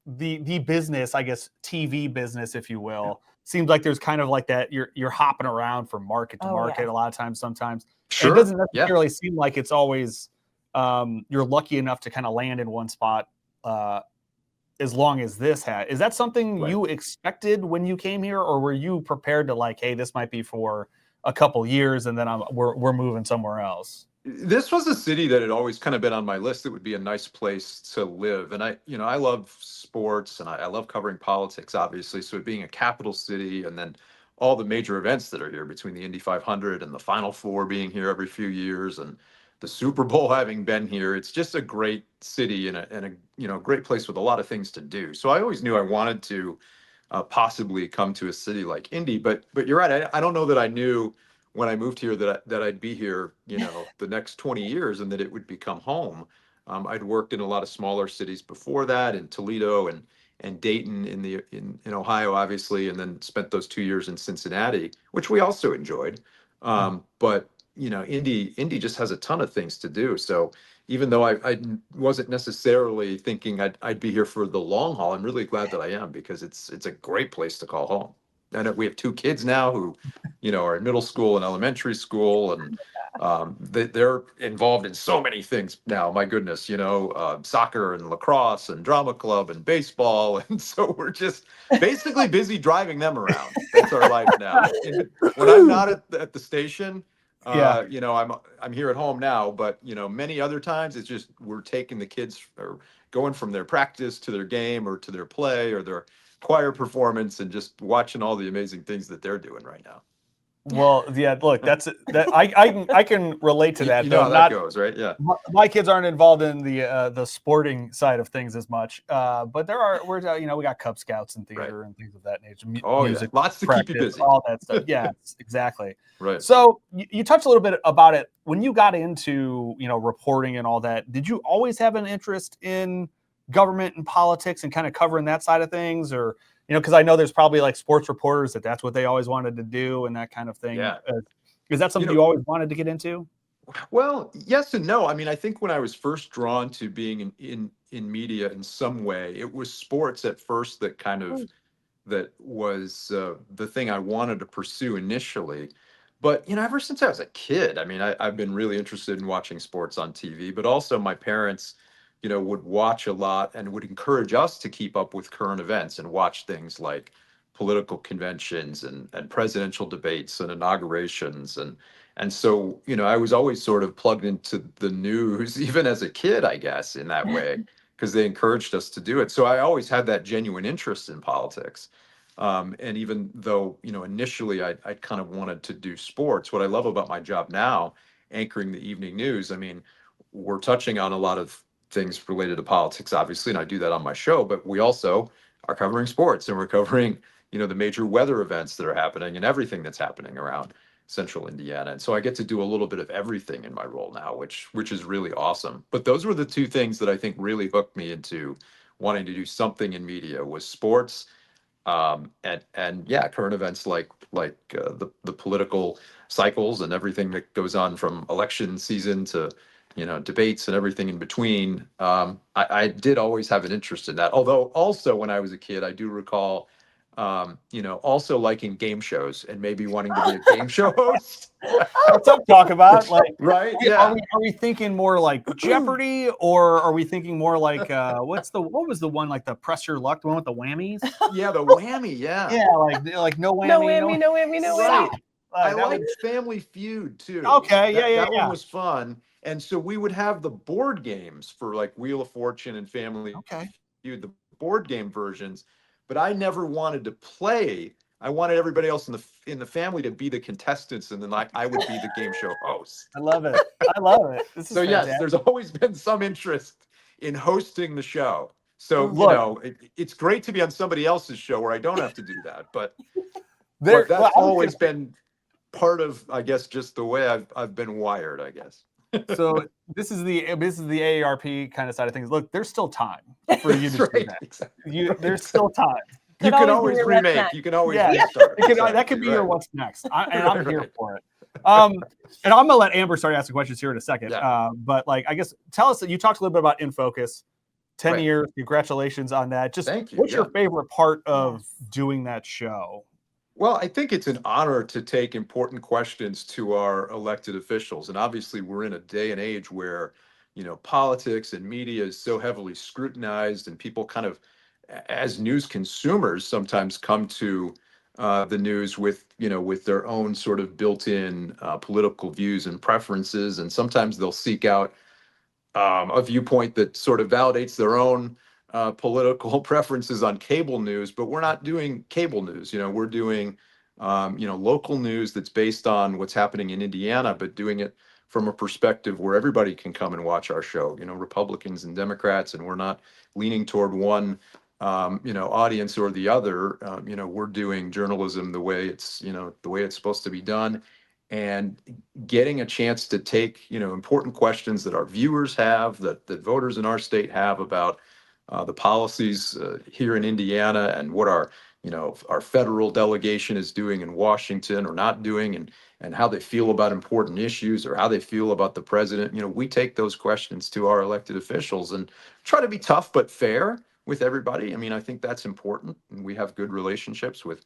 Speaker 1: the business, I guess, TV business, if you will, seems like there's kind of like that you're hopping around from market to market a lot of times sometimes.
Speaker 4: Sure.
Speaker 1: And it doesn't necessarily seem like it's always you're lucky enough to kind of land in one spot as long as this had. Is that something you expected when you came here, or were you prepared to like, hey, this might be for a couple years and then we're moving somewhere else?
Speaker 4: This was a city that had always kind of been on my list that would be a nice place to live. And I love sports and I love covering politics, obviously. So it being a capital city and then all the major events that are here between the Indy 500 and the Final Four being here every few years and the Super Bowl having been here, it's just a great city and a great place with a lot of things to do. So I always knew I wanted to possibly come to a city like Indy, but you're right. I don't know that I knew when I moved here that I'd be here, the next 20 years and that it would become home. I'd worked in a lot of smaller cities before that, in Toledo and Dayton in Ohio, obviously, and then spent those 2 years in Cincinnati, which we also enjoyed. But Indy just has a ton of things to do. So even though I wasn't necessarily thinking I'd be here for the long haul, I'm really glad that I am, because it's a great place to call home. And we have 2 kids now who, are in middle school and elementary school, and they're involved in so many things now. My goodness, soccer and lacrosse and drama club and baseball, and so we're just basically busy driving them around. That's our life now. And when I'm not at the station, I'm here at home now. But many other times it's just we're taking the kids or going from their practice to their game or to their play or their choir performance and just watching all the amazing things that they're doing right now.
Speaker 1: Well, yeah, look, I can relate to that.
Speaker 4: You know how that goes, right? Yeah.
Speaker 1: My kids aren't involved in the sporting side of things as much, but we got Cub Scouts and theater and things of that nature. Music,
Speaker 4: lots to
Speaker 1: practice,
Speaker 4: keep you busy.
Speaker 1: All that stuff. Yeah, exactly.
Speaker 4: Right.
Speaker 1: So you touched a little bit about it when you got into reporting and all that. Did you always have an interest in government and politics and kind of covering that side of things, or because I know there's probably like sports reporters that's what they always wanted to do and that kind of thing.
Speaker 4: Yeah.
Speaker 1: Is that something you always wanted to get into?
Speaker 4: Well, yes and no. I mean, I think when I was first drawn to being in media in some way, it was sports at first that kind of that was the thing I wanted to pursue initially. But ever since I was a kid, I mean, I've been really interested in watching sports on TV, but also my parents would watch a lot and would encourage us to keep up with current events and watch things like political conventions and presidential debates and inaugurations. And so, I was always sort of plugged into the news, even as a kid, I guess, in that way, because they encouraged us to do it. So I always had that genuine interest in politics. And even though, initially I kind of wanted to do sports, what I love about my job now, anchoring the evening news, I mean, we're touching on a lot of things related to politics, obviously, and I do that on my show, but we also are covering sports, and we're covering, the major weather events that are happening and everything that's happening around central Indiana. And so I get to do a little bit of everything in my role now, which is really awesome. But those were the two things that I think really hooked me into wanting to do something in media, was sports, and yeah, current events like the political cycles and everything that goes on from election season to debates and everything in between. I did always have an interest in that. Although also when I was a kid, I do recall also liking game shows and maybe wanting to be a game show host.
Speaker 1: What's up? Talk about like
Speaker 4: right?
Speaker 1: Are we thinking more like Jeopardy, or are we thinking more like what was the one, like the Press Your Luck, the one with the whammies?
Speaker 4: Yeah, the whammy. Yeah.
Speaker 1: Yeah, like no whammy,
Speaker 2: no whammy.
Speaker 4: Right.
Speaker 1: Like,
Speaker 4: I liked Family Feud too.
Speaker 1: Okay,
Speaker 4: that one was fun. And so we would have the board games for like Wheel of Fortune and Family Feud, the board game versions. But I never wanted to play. I wanted everybody else in the family to be the contestants, and then I would be the game show host.
Speaker 1: I love it. I love it. This is
Speaker 4: so
Speaker 1: fantastic.
Speaker 4: Yes, there's always been some interest in hosting the show. So it's great to be on somebody else's show where I don't have to do that. But that's always been part of, I guess, just the way I've been wired, I guess.
Speaker 1: So this is the AARP kind of side of things. Look, there's still time for you to do that. Exactly. There's still time.
Speaker 4: You can always remake. You can always restart.
Speaker 1: That could be your what's next, and I'm here for it. And I'm gonna let Amber start asking questions here in a second.
Speaker 4: Yeah.
Speaker 1: But like, I guess tell us that you talked a little bit about In Focus. 10 years. Congratulations on that. Just what's your favorite part of doing that show?
Speaker 4: Well, I think it's an honor to take important questions to our elected officials. And obviously, we're in a day and age where, politics and media is so heavily scrutinized, and people kind of, as news consumers, sometimes come to the news with their own sort of built-in political views and preferences. And sometimes they'll seek out a viewpoint that sort of validates their own political preferences on cable news, but we're not doing cable news. We're doing, local news that's based on what's happening in Indiana, but doing it from a perspective where everybody can come and watch our show, Republicans and Democrats, and we're not leaning toward one, audience or the other. We're doing journalism the way it's supposed to be done, and getting a chance to take, important questions that our viewers have, that voters in our state have about the policies here in Indiana, and what our federal delegation is doing in Washington or not doing, and how they feel about important issues, or how they feel about the president. We take those questions to our elected officials and try to be tough but fair with everybody. I mean, I think that's important, and we have good relationships with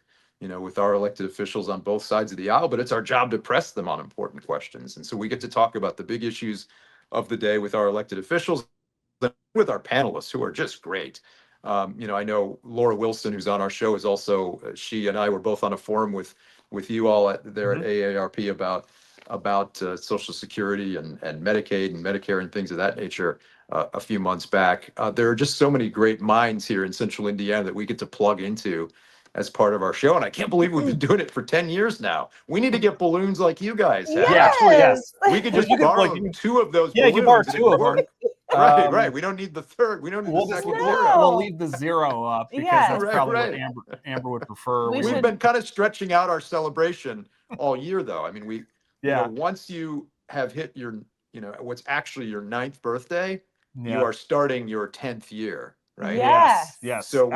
Speaker 4: our elected officials on both sides of the aisle, but it's our job to press them on important questions. And so we get to talk about the big issues of the day with our elected officials, with our panelists, who are just great. I know Laura Wilson, who's on our show, is also, she and I were both on a forum with you all there at AARP about Social Security and Medicaid and Medicare and things of that nature a few months back. There are just so many great minds here in Central Indiana that we get to plug into as part of our show. And I can't believe we've been doing it for 10 years now. We need to get balloons like you guys have.
Speaker 1: Yes.
Speaker 4: We could just borrow 2 of those balloons.
Speaker 1: Yeah, you borrow 2 of them.
Speaker 4: Right. We don't need the third. We don't need the second zero.
Speaker 1: We'll leave the 0 up because that's probably what Amber would prefer.
Speaker 4: We've been kind of stretching out our celebration all year, though. I mean, once you have hit your, what's actually your 9th birthday, you are starting your 10th year. Right.
Speaker 2: Yes.
Speaker 4: So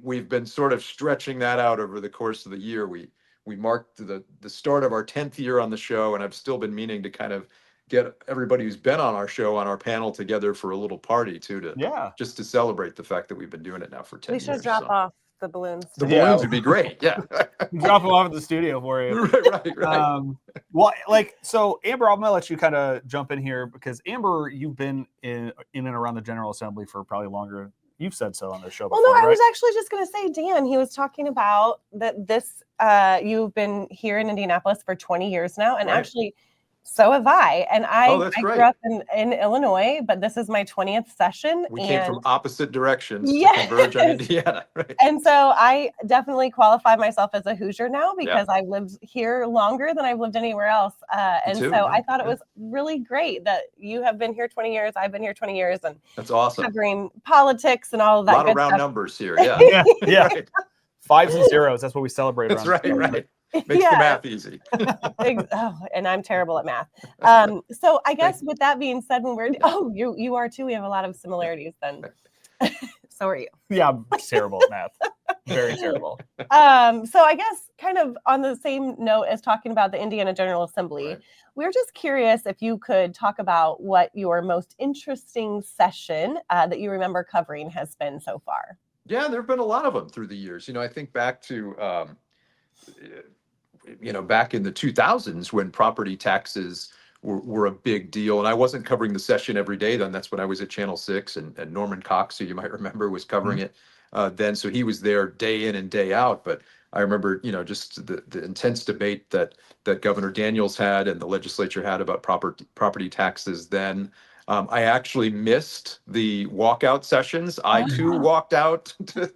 Speaker 4: we've been sort of stretching that out over the course of the year. We marked the start of our 10th year on the show, and I've still been meaning to kind of get everybody who's been on our show, on our panel, together for a little party too, just to celebrate the fact that we've been doing it now for 10 years.
Speaker 2: We should drop off the balloons.
Speaker 4: The balloons would be great. Yeah.
Speaker 1: Drop them off at the studio for you.
Speaker 4: Right.
Speaker 1: So Amber, I'm gonna let you kind of jump in here, because Amber, you've been in and around the General Assembly for probably longer. You've said so on the show before.
Speaker 2: Well, no, I
Speaker 1: right?
Speaker 2: was actually just going to say, Dan, he was talking about that you've been here in Indianapolis for 20 years now. And actually, So have I. And I
Speaker 4: that's
Speaker 2: grew
Speaker 4: great.
Speaker 2: up in Illinois, but this is my 20th session.
Speaker 4: We came from opposite directions to
Speaker 2: Yes.
Speaker 4: converge on Indiana, right?
Speaker 2: And so I definitely qualify myself as a Hoosier now because
Speaker 4: Yeah.
Speaker 2: I've lived here longer than I've lived anywhere else. And
Speaker 4: too,
Speaker 2: so
Speaker 4: yeah,
Speaker 2: I thought it
Speaker 4: yeah.
Speaker 2: was really great that you have been here 20 years, I've been here 20 years, and
Speaker 4: That's awesome.
Speaker 2: covering politics and all of
Speaker 4: A
Speaker 2: that
Speaker 4: lot
Speaker 2: good
Speaker 4: of round
Speaker 2: stuff.
Speaker 4: numbers here. Yeah.
Speaker 1: Yeah.
Speaker 4: Right.
Speaker 1: 5s and 0s. That's what we celebrate.
Speaker 4: That's
Speaker 1: around
Speaker 4: right.
Speaker 1: here.
Speaker 4: Right. Makes the math easy.
Speaker 2: And I'm terrible at math. So I guess with that being said, when we're you are too. We have a lot of similarities then. So are you.
Speaker 1: Yeah, I'm terrible at math. Very terrible.
Speaker 2: So I guess kind of on the same note as talking about the Indiana General Assembly,
Speaker 4: Right.
Speaker 2: we're just curious if you could talk about what your most interesting session that you remember covering has been so far.
Speaker 4: Yeah, there have been a lot of them through the years. I think back to back in the 2000s when property taxes were a big deal. And I wasn't covering the session every day then. That's when I was at Channel 6 and Norman Cox, who you might remember, was covering it then. So he was there day in and day out. But I remember, just the intense debate that Governor Daniels had and the legislature had about property taxes then. I actually missed the walkout sessions. I too walked out to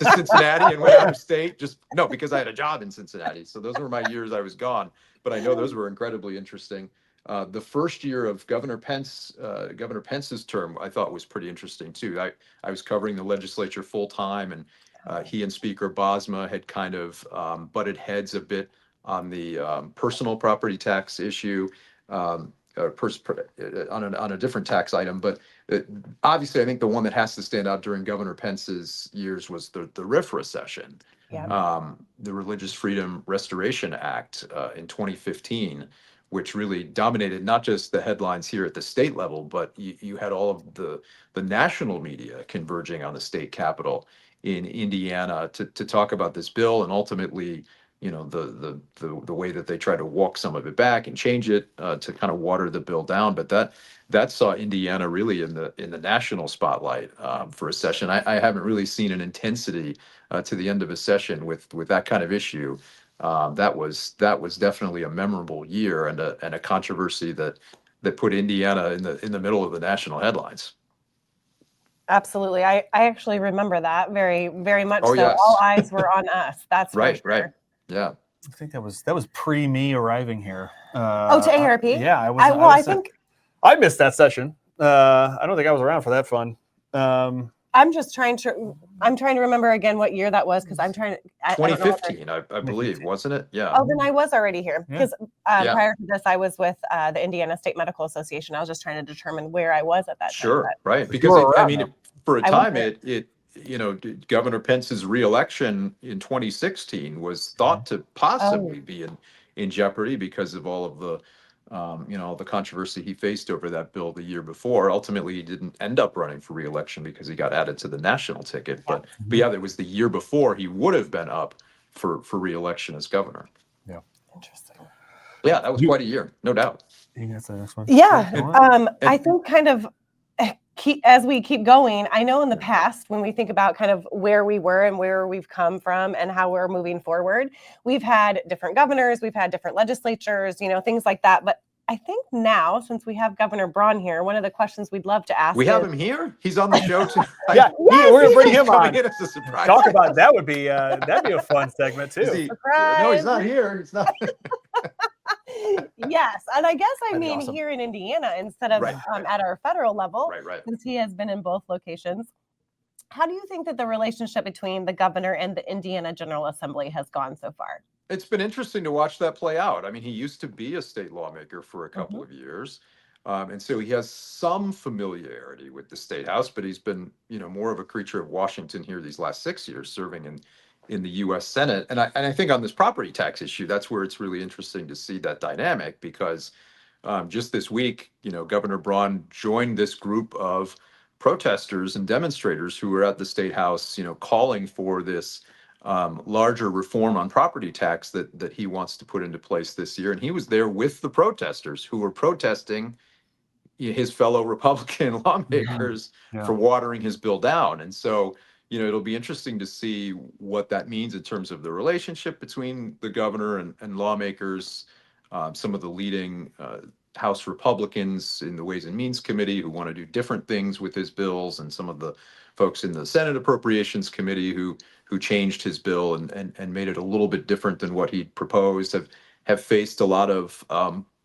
Speaker 4: Cincinnati and went out of state because I had a job in Cincinnati. So those were my years I was gone. But I know those were incredibly interesting. The first year of Governor Pence's term, I thought was pretty interesting too. I was covering the legislature full time, and he and Speaker Bosma had kind of butted heads a bit on the personal property tax issue. On a different tax item, but obviously I think the one that has to stand out during Governor Pence's years was the RFRA session, the Religious Freedom Restoration Act in 2015, which really dominated not just the headlines here at the state level, but you had all of the national media converging on the state capitol in Indiana to talk about this bill, and ultimately the way that they try to walk some of it back and change it to kind of water the bill down. But that saw Indiana really in the national spotlight for a session. I haven't really seen an intensity to the end of a session with that kind of issue. That was definitely a memorable year and a controversy that put Indiana in the middle of the national headlines.
Speaker 2: Absolutely. I actually remember that very, very much.
Speaker 4: Oh,
Speaker 2: so
Speaker 4: yes.
Speaker 2: All eyes were on us. That's
Speaker 4: right,
Speaker 2: for sure.
Speaker 4: right. Yeah.
Speaker 1: I think that was pre me arriving here.
Speaker 2: To ARP?
Speaker 1: Yeah,
Speaker 2: I think
Speaker 1: I missed that session. I don't think I was around for that fun.
Speaker 2: I'm trying to remember again what year that was because I'm trying to.
Speaker 4: 2015, I believe, wasn't it? Yeah.
Speaker 2: Oh, then I was already here because
Speaker 4: Yeah.
Speaker 2: prior to this, I was with the Indiana State Medical Association. I was just trying to determine where I was at that time.
Speaker 4: Sure,
Speaker 2: but-
Speaker 4: right. Because
Speaker 1: around, though.
Speaker 4: for a
Speaker 2: I
Speaker 4: time,
Speaker 2: wasn't.
Speaker 4: Governor Pence's reelection in 2016 was thought to possibly be in jeopardy because of all of the the controversy he faced over that bill the year before. Ultimately, he didn't end up running for reelection because he got added to the national ticket. But it was the year before he would have been up for reelection as governor.
Speaker 1: Yeah.
Speaker 2: Interesting.
Speaker 4: Yeah, that was quite a year, no doubt.
Speaker 1: You got the next one?
Speaker 2: Yeah. I think kind of as we keep going, I know in the past, when we think about kind of where we were and where we've come from and how we're moving forward, we've had different governors, we've had different legislatures, things like that. But I think now, since we have Governor Braun here, one of the questions we'd love to ask.
Speaker 4: We have him here. He's on the show too.
Speaker 1: We're gonna bring him on.
Speaker 4: It's a surprise.
Speaker 1: Talk about that would be that'd be a fun segment too.
Speaker 4: No, he's not here. He's not.
Speaker 2: Yes, and I guess
Speaker 1: That'd be awesome.
Speaker 2: here in Indiana instead of at our federal level,
Speaker 4: Right.
Speaker 2: since he has been in both locations. How do you think that the relationship between the governor and the Indiana General Assembly has gone so far?
Speaker 4: It's been interesting to watch that play out. I mean, he used to be a state lawmaker for a couple of years. And so he has some familiarity with the state house, but he's been, more of a creature of Washington here these last 6 years, serving in the U.S. Senate. And I think on this property tax issue, that's where it's really interesting to see that dynamic, because just this week, Governor Braun joined this group of protesters and demonstrators who were at the state house, calling for this larger reform on property tax that he wants to put into place this year. And he was there with the protesters who were protesting his fellow Republican lawmakers for watering his bill down. And so, it'll be interesting to see what that means in terms of the relationship between the governor and lawmakers. some of the leading House Republicans in the Ways and Means Committee who want to do different things with his bills, and some of the folks in the Senate Appropriations Committee who changed his bill and made it a little bit different than what he proposed, have faced a lot of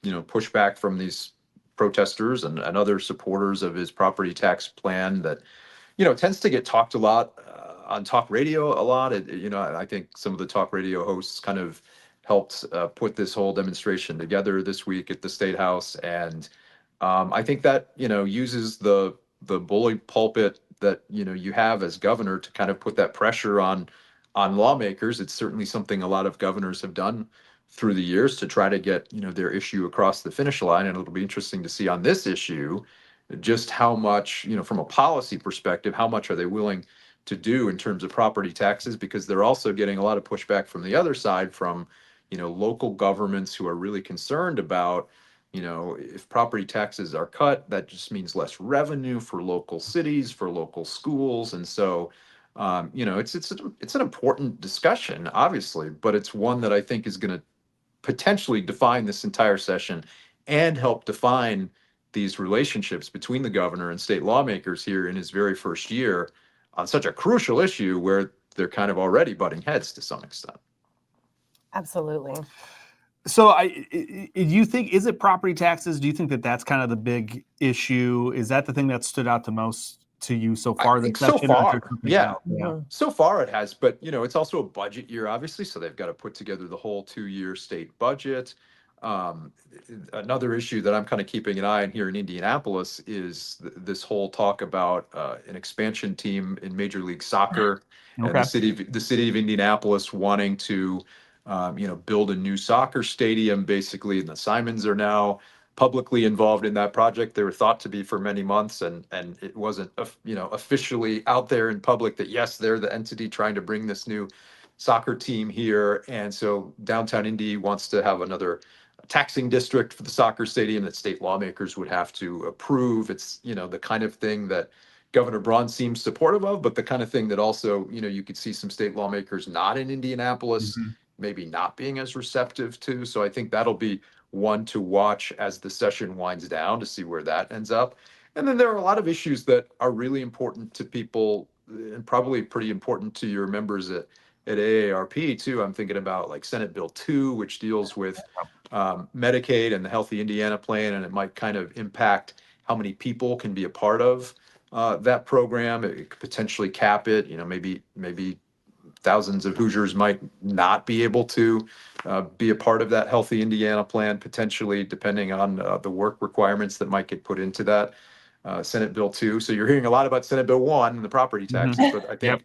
Speaker 4: pushback from these protesters and other supporters of his property tax plan that tends to get talked a lot on talk radio a lot. I think some of the talk radio hosts kind of helped put this whole demonstration together this week at the State House, and I think that uses the bully pulpit that you have as governor to kind of put that pressure on lawmakers. It's certainly something a lot of governors have done through the years to try to get their issue across the finish line, and it'll be interesting to see on this issue just how much from a policy perspective, how much are they willing to do in terms of property taxes, because they're also getting a lot of pushback from the other side from local governments who are really concerned about if property taxes are cut, that just means less revenue for local cities, for local schools. And so, it's an important discussion, obviously, but it's one that I think is going to potentially define this entire session and help define these relationships between the governor and state lawmakers here in his very first year on such a crucial issue where they're kind of already butting heads to some extent.
Speaker 2: Absolutely.
Speaker 1: So you think, is it property taxes? Do you think that that's kind of the big issue? Is that the thing that stood out the most to you so far?
Speaker 4: I think so far, yeah.
Speaker 2: Mm-hmm.
Speaker 4: So far it has, but it's also a budget year, obviously, so they've got to put together the whole 2-year state budget. Another issue that I'm kind of keeping an eye on here in Indianapolis is this whole talk about an expansion team in Major League Soccer, and the city of Indianapolis wanting to build a new soccer stadium, basically, and the Simons are now publicly involved in that project. They were thought to be for many months, and it wasn't officially out there in public that yes, they're the entity trying to bring this new soccer team here. And so downtown Indy wants to have another taxing district for the soccer stadium that state lawmakers would have to approve. It's the kind of thing that Governor Braun seems supportive of, but the kind of thing that also you could see some state lawmakers not in Indianapolis maybe not being as receptive to. So I think that'll be one to watch as the session winds down to see where that ends up. And then there are a lot of issues that are really important to people and probably pretty important to your members at AARP too. I'm thinking about like Senate Bill 2, which deals with Medicaid and the Healthy Indiana plan, and it might kind of impact how many people can be a part of that program. It could potentially cap it. Maybe thousands of Hoosiers might not be able to be a part of that Healthy Indiana plan, potentially, depending on the work requirements that might get put into that Senate Bill 2. So you're hearing a lot about Senate Bill 1 and the property taxes, but I think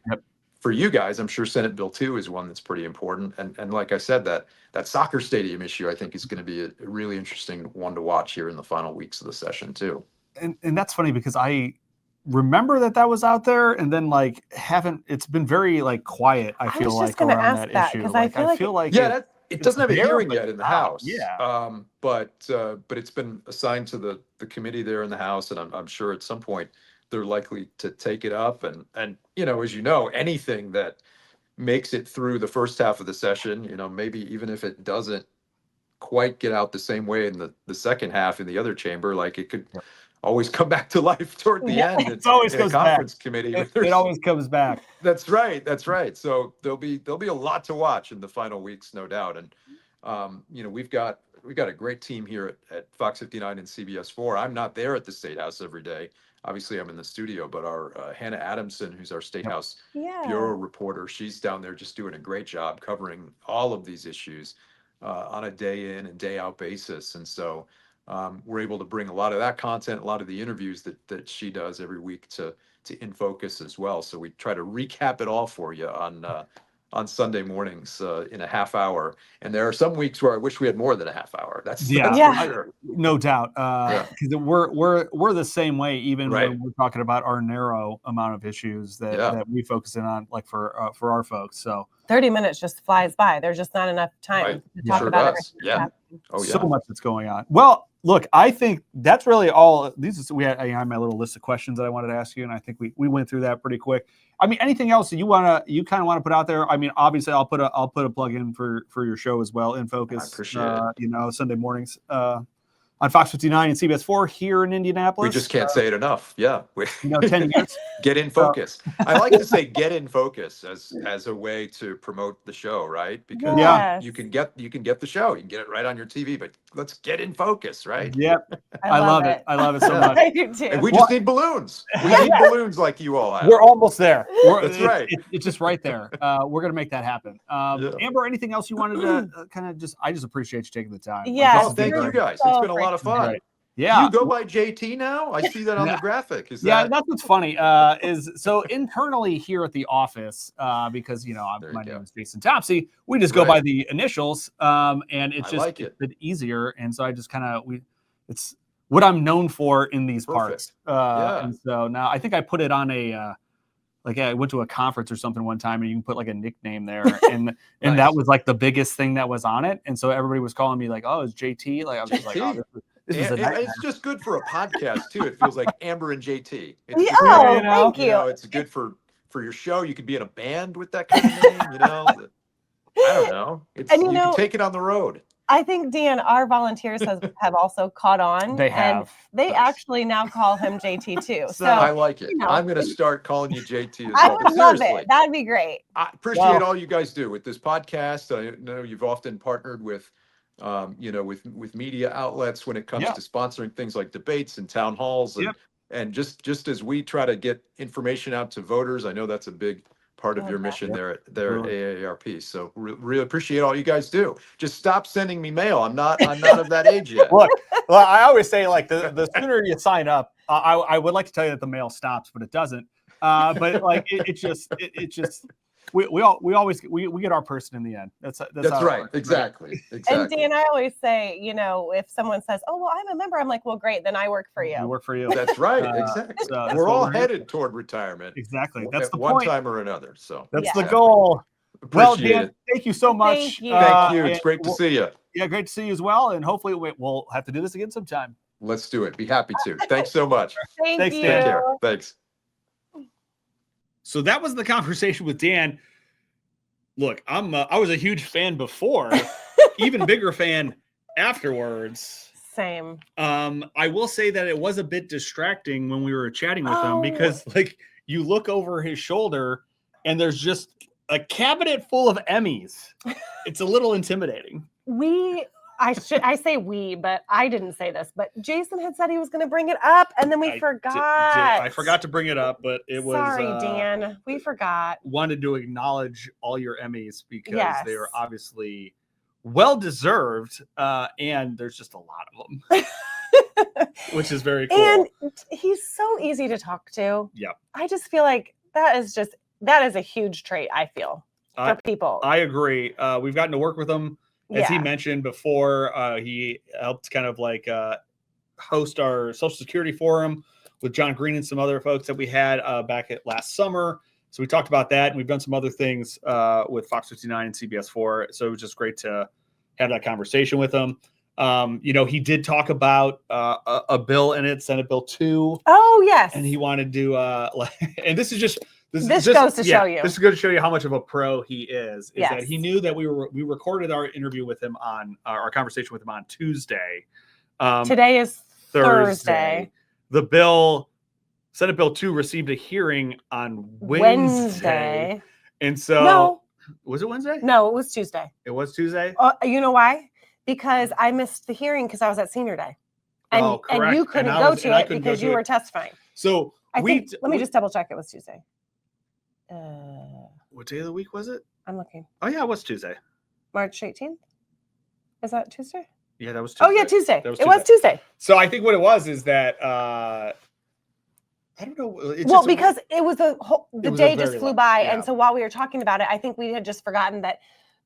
Speaker 4: for you guys, I'm sure Senate Bill 2 is one that's pretty important. And like I said, that soccer stadium issue, I think, is going to be a really interesting one to watch here in the final weeks of the session too.
Speaker 1: And that's funny because I remember that was out there, and then it's been very quiet. I feel like around that issue. I feel like
Speaker 4: it doesn't have a hearing yet in the House.
Speaker 1: Yeah.
Speaker 4: But it's been assigned to the committee there in the House, and I'm sure at some point they're likely to take it up. And as anything that makes it through the first half of the session, maybe even if it doesn't quite get out the same way in the second half in the other chamber, it could always come back to life toward the end.
Speaker 1: It always goes
Speaker 4: conference
Speaker 1: back.
Speaker 4: Committee.
Speaker 1: It always comes back.
Speaker 4: That's right. So there'll be a lot to watch in the final weeks, no doubt. And we've got a great team here at Fox 59 and CBS 4. I'm not there at the State House every day. Obviously, I'm in the studio, but our Hannah Adamson, who's our State House bureau reporter, she's down there just doing a great job covering all of these issues on a day in and day out basis. And so we're able to bring a lot of that content, a lot of the interviews that she does every week to In Focus as well. So we try to recap it all for you on Sunday mornings in a half hour. And there are some weeks where I wish we had more than a half hour. That's for sure.
Speaker 1: No doubt. Because we're the same way, even when we're talking about our narrow amount of issues that we focus in on, for our folks. So
Speaker 2: 30 minutes just flies by. There's just not enough time to talk about everything.
Speaker 1: So much that's going on. Well, look, I think that's really all. I had my little list of questions that I wanted to ask you, and I think we went through that pretty quick. I mean, anything else that you kind of want to put out there? I mean, obviously, I'll put a plug in for your show as well, In Focus.
Speaker 4: I appreciate it.
Speaker 1: Sunday mornings on Fox 59 and CBS 4 here in Indianapolis.
Speaker 4: We just can't say it enough. Yeah.
Speaker 1: 10 years.
Speaker 4: Get in focus. I like to say get in focus as a way to promote the show, right? Because you can get the show, you can get it right on your TV, but let's get in focus, right?
Speaker 1: Yep. I love it. I love it so much.
Speaker 2: I do too.
Speaker 4: And we just need balloons. We need balloons like you all have.
Speaker 1: We're almost there.
Speaker 4: That's right.
Speaker 1: It's just right there. We're gonna make that happen. Amber, anything else you wanted to kind of I just appreciate you taking the time.
Speaker 2: Yes.
Speaker 4: Thank you guys. It's been a lot of fun.
Speaker 1: Right. Yeah.
Speaker 4: You go by JT now? I see that on the graphic.
Speaker 1: That's what's funny. Is so internally here at the office, because my name is Jason Topsy, we just go by the initials. And it's just a bit easier. And so I just it's what I'm known for in these parts. And so now I think I put it on I went to a conference or something one time and you can put like a nickname there. And and that was like the biggest thing that was on it. And so everybody was calling me like, oh, it's JT. Like I was just like, oh,
Speaker 4: it's just good for a podcast too. It feels like Amber and JT.
Speaker 2: Thank you.
Speaker 4: It's good for your show. You could be in a band with that kind of name. I don't know. You can take it on the road.
Speaker 2: I think, Dan, our volunteers have also caught on.
Speaker 1: They have.
Speaker 2: And they actually now call him JT too. So
Speaker 4: I like it. I'm going to start calling you JT as well.
Speaker 2: I would love it. That'd be great.
Speaker 4: I appreciate all you guys do with this podcast. I know you've often partnered with with media outlets when it comes to sponsoring things like debates and town halls, and just as we try to get information out to voters, I know that's a big part of your mission there at AARP. So really appreciate all you guys do. Just stop sending me mail. I'm not of that age yet.
Speaker 1: Look, I always say like the sooner you sign up, I would like to tell you that the mail stops, but it doesn't. But like it just. We get our person in the end. That's
Speaker 4: right. Works, exactly.
Speaker 2: And Dan, I always say, if someone says, "Oh, well, I'm a member," I'm like, "Well, great, then I work for you."
Speaker 1: We work for you.
Speaker 4: That's right. Exactly. We're all headed toward retirement.
Speaker 1: Exactly. That's the
Speaker 4: one time or another. So
Speaker 1: that's the goal.
Speaker 4: Appreciate
Speaker 1: Dan, thank you so much.
Speaker 2: Thank you.
Speaker 4: Thank you. It's great to see you.
Speaker 1: Yeah, great to see you as well. And hopefully we'll have to do this again sometime.
Speaker 4: Let's do it. Be happy to. Thanks so much.
Speaker 2: Thanks, you.
Speaker 4: Take care. Thanks.
Speaker 1: So that was the conversation with Dan. Look, I was a huge fan before, even bigger fan afterwards.
Speaker 2: Same.
Speaker 1: I will say that it was a bit distracting when we were chatting with him because like you look over his shoulder and there's just a cabinet full of Emmys. It's a little intimidating.
Speaker 2: I say we, but I didn't say this, but Jason had said he was going to bring it up and then we forgot.
Speaker 1: I forgot to bring it up, but it was.
Speaker 2: Sorry, Dan. We forgot.
Speaker 1: Wanted to acknowledge all your Emmys because they are obviously well-deserved and there's just a lot of them, which is very cool.
Speaker 2: And he's so easy to talk to.
Speaker 1: Yep.
Speaker 2: I just feel like that is a huge trait, I feel, for people.
Speaker 1: I agree. We've gotten to work with him. As he mentioned before, he helped kind of like host our Social Security forum with John Green and some other folks that we had back at last summer. So we talked about that, and we've done some other things with Fox 59 and CBS 4. So it was just great to have that conversation with him. He did talk about a bill in it, Senate Bill 2.
Speaker 2: Oh, yes.
Speaker 1: And he wanted to, and this is just.
Speaker 2: This goes to show you.
Speaker 1: This is going to show you how much of a pro he is. That he knew that we recorded our interview with him on our conversation with him on Tuesday.
Speaker 2: Today is Thursday.
Speaker 1: The Senate Bill 2 received a hearing on Wednesday. And so, was it Wednesday?
Speaker 2: No, it was Tuesday.
Speaker 1: It was Tuesday?
Speaker 2: You know why? Because I missed the hearing because I was at senior day. And you couldn't go to it because you were testifying.
Speaker 1: So
Speaker 2: let me just double check. It was Tuesday.
Speaker 1: What day of the week was it?
Speaker 2: I'm looking.
Speaker 1: Oh yeah, it was Tuesday.
Speaker 2: March 18th? Is that Tuesday?
Speaker 1: Yeah, that was Tuesday.
Speaker 2: Oh yeah, Tuesday. It was Tuesday.
Speaker 1: So I think what it was is that I don't know.
Speaker 2: Because it was the day just flew by, and so while we were talking about it, I think we had just forgotten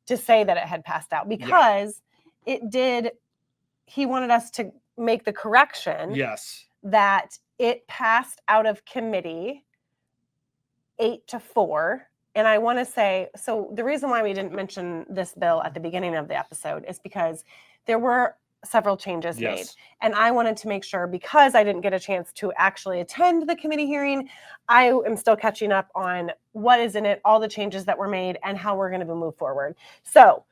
Speaker 2: to say that it had passed out because it did. He wanted us to make the correction.
Speaker 1: Yes.
Speaker 2: That it passed out of committee 8-4. And I want to say, so the reason why we didn't mention this bill at the beginning of the episode is because there were several changes made.
Speaker 1: Yes.
Speaker 2: And I wanted to make sure, because I didn't get a chance to actually attend the committee hearing, I am still catching up on what is in it, all the changes that were made, and how we're going to move forward. So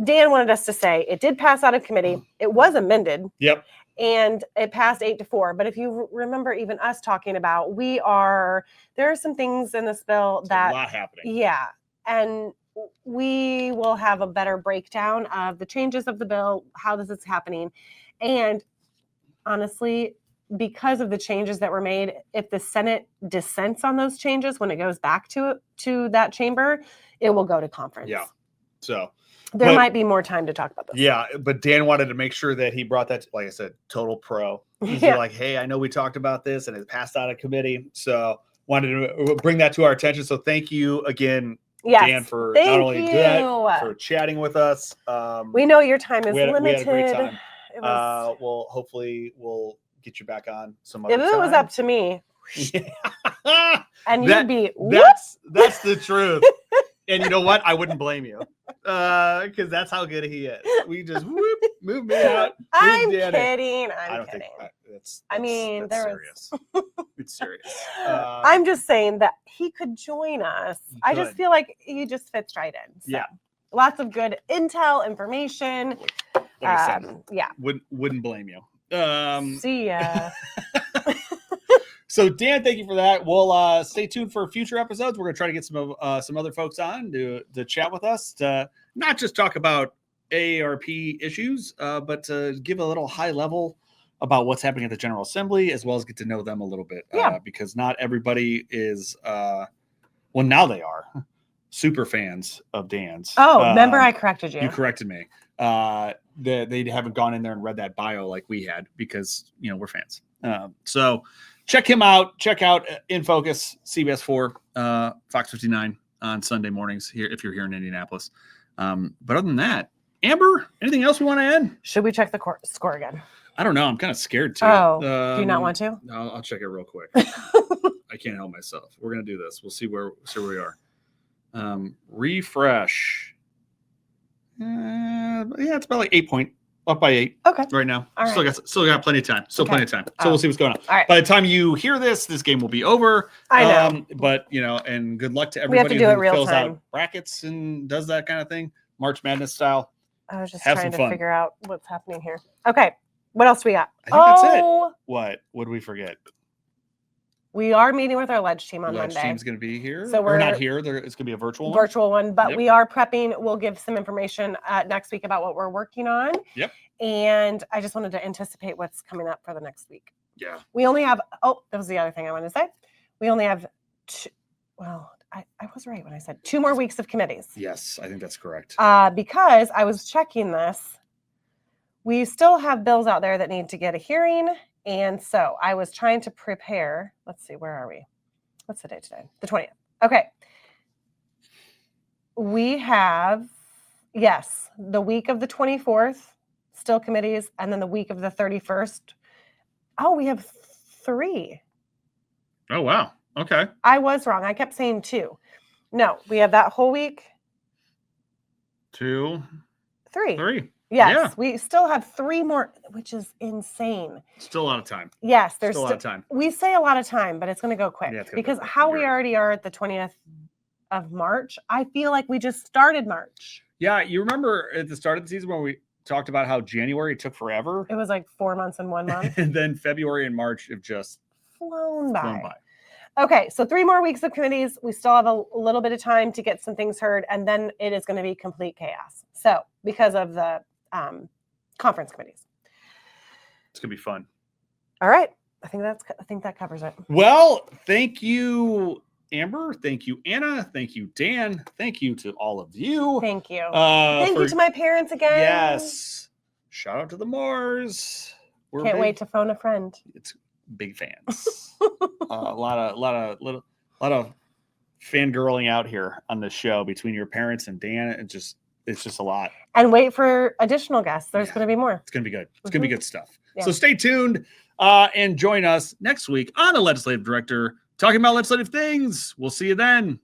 Speaker 2: Dan wanted us to say it did pass out of committee. It was amended.
Speaker 1: Yep.
Speaker 2: And it passed 8-4. But if you remember even us talking about, there are some things in this bill that,
Speaker 1: a lot happening.
Speaker 2: Yeah. And we will have a better breakdown of the changes of the bill, how this is happening. And honestly, because of the changes that were made, if the Senate dissents on those changes, when it goes back to that chamber, it will go to conference.
Speaker 1: Yeah. So
Speaker 2: there might be more time to talk about this.
Speaker 1: Yeah, but Dan wanted to make sure that he brought that, like I said, total pro. He's like, hey, I know we talked about this and it passed out of committee. So wanted to bring that to our attention. So thank you again, Dan, for not only that, for chatting with us.
Speaker 2: We know your time is limited.
Speaker 1: We had a great time. Well, hopefully we'll get you back on some other
Speaker 2: time. If it was up to me, and you'd be,
Speaker 1: that's the truth. And you know what? I wouldn't blame you, because that's how good he is. We just move me out.
Speaker 2: I'm kidding. I'm kidding.
Speaker 1: I mean,
Speaker 2: that's
Speaker 1: serious. It's serious.
Speaker 2: I'm just saying that he could join us. I just feel like he just fits right in. So.
Speaker 1: Yeah.
Speaker 2: Lots of good intel, information.
Speaker 1: Like I said,
Speaker 2: yeah.
Speaker 1: Wouldn't blame you.
Speaker 2: See ya.
Speaker 1: So Dan, thank you for that. We'll stay tuned for future episodes. We're going to try to get some other folks on to chat with us, to not just talk about AARP issues, but to give a little high level about what's happening at the General Assembly, as well as get to know them a little bit. Because not everybody is, well, now they are super fans of Dan's.
Speaker 2: Oh, remember I corrected you.
Speaker 1: You corrected me. They haven't gone in there and read that bio like we had, because, we're fans. So check him out. Check out In Focus, CBS 4, Fox 59 on Sunday mornings here if you're here in Indianapolis. But other than that, Amber, anything else we want to add?
Speaker 2: Should we check the score again?
Speaker 1: I don't know. I'm kind of scared to.
Speaker 2: Oh, do you not want to?
Speaker 1: I'll check it real quick. I can't help myself. We're gonna do this. We'll see where we are. Refresh. Yeah, it's about like 8 point. Up by 8.
Speaker 2: Okay.
Speaker 1: Right now.
Speaker 2: All right.
Speaker 1: Still got plenty of time. Plenty of time. So we'll see what's going on.
Speaker 2: All right.
Speaker 1: By the time you hear this game will be over.
Speaker 2: I know.
Speaker 1: But and good luck to everybody who fills out brackets and does that kind of thing. March Madness style.
Speaker 2: I was just trying to figure out what's happening here. Okay. What else we got?
Speaker 1: I think that's it. What did we forget?
Speaker 2: We are meeting with our Ledge team on Monday.
Speaker 1: Ledge team's going to be here.
Speaker 2: So
Speaker 1: we're not here. It's going to be a virtual
Speaker 2: one. But we are prepping. We'll give some information next week about what we're working on.
Speaker 1: Yep.
Speaker 2: And I just wanted to anticipate what's coming up for the next week.
Speaker 1: Yeah.
Speaker 2: We only have, that was the other thing I wanted to say. We only have I was right when I said 2 more weeks of committees.
Speaker 1: Yes, I think that's correct.
Speaker 2: Because I was checking this. We still have bills out there that need to get a hearing. And so I was trying to prepare. Let's see, where are we? What's the date today? The 20th. Okay. We have, the week of the 24th, still committees, and then the week of the 31st. Oh, we have 3.
Speaker 1: Oh, wow. Okay.
Speaker 2: I was wrong. I kept saying 2. No, we have that whole week.
Speaker 1: 2.
Speaker 2: 3. Yes, we still have 3 more, which is insane.
Speaker 1: Still a lot of time.
Speaker 2: Yes, there's
Speaker 1: still a lot of time.
Speaker 2: We say a lot of time, but it's going to go quick because how we already are at the 20th of March, I feel like we just started March.
Speaker 1: Yeah, you remember at the start of the season when we talked about how January took forever?
Speaker 2: It was like 4 months and 1 month.
Speaker 1: And then February and March have just
Speaker 2: flown by. Okay, so 3 more weeks of committees. We still have a little bit of time to get some things heard, and then it is going to be complete chaos. So because of the conference committees.
Speaker 1: It's gonna be fun.
Speaker 2: All right. I think that covers it.
Speaker 1: Well, thank you, Amber. Thank you, Anna. Thank you, Dan. Thank you to all of you.
Speaker 2: Thank you. Thank you to my parents again.
Speaker 1: Yes. Shout out to the Mars.
Speaker 2: Can't wait to phone a friend.
Speaker 1: It's big fans. A lot of fangirling out here on the show between your parents and Dan. It's just a lot. And wait for additional guests. There's going to be more. It's going to be good. It's going to be good stuff. Yeah. So stay tuned and join us next week on A Legislative Director talking about legislative things. We'll see you then.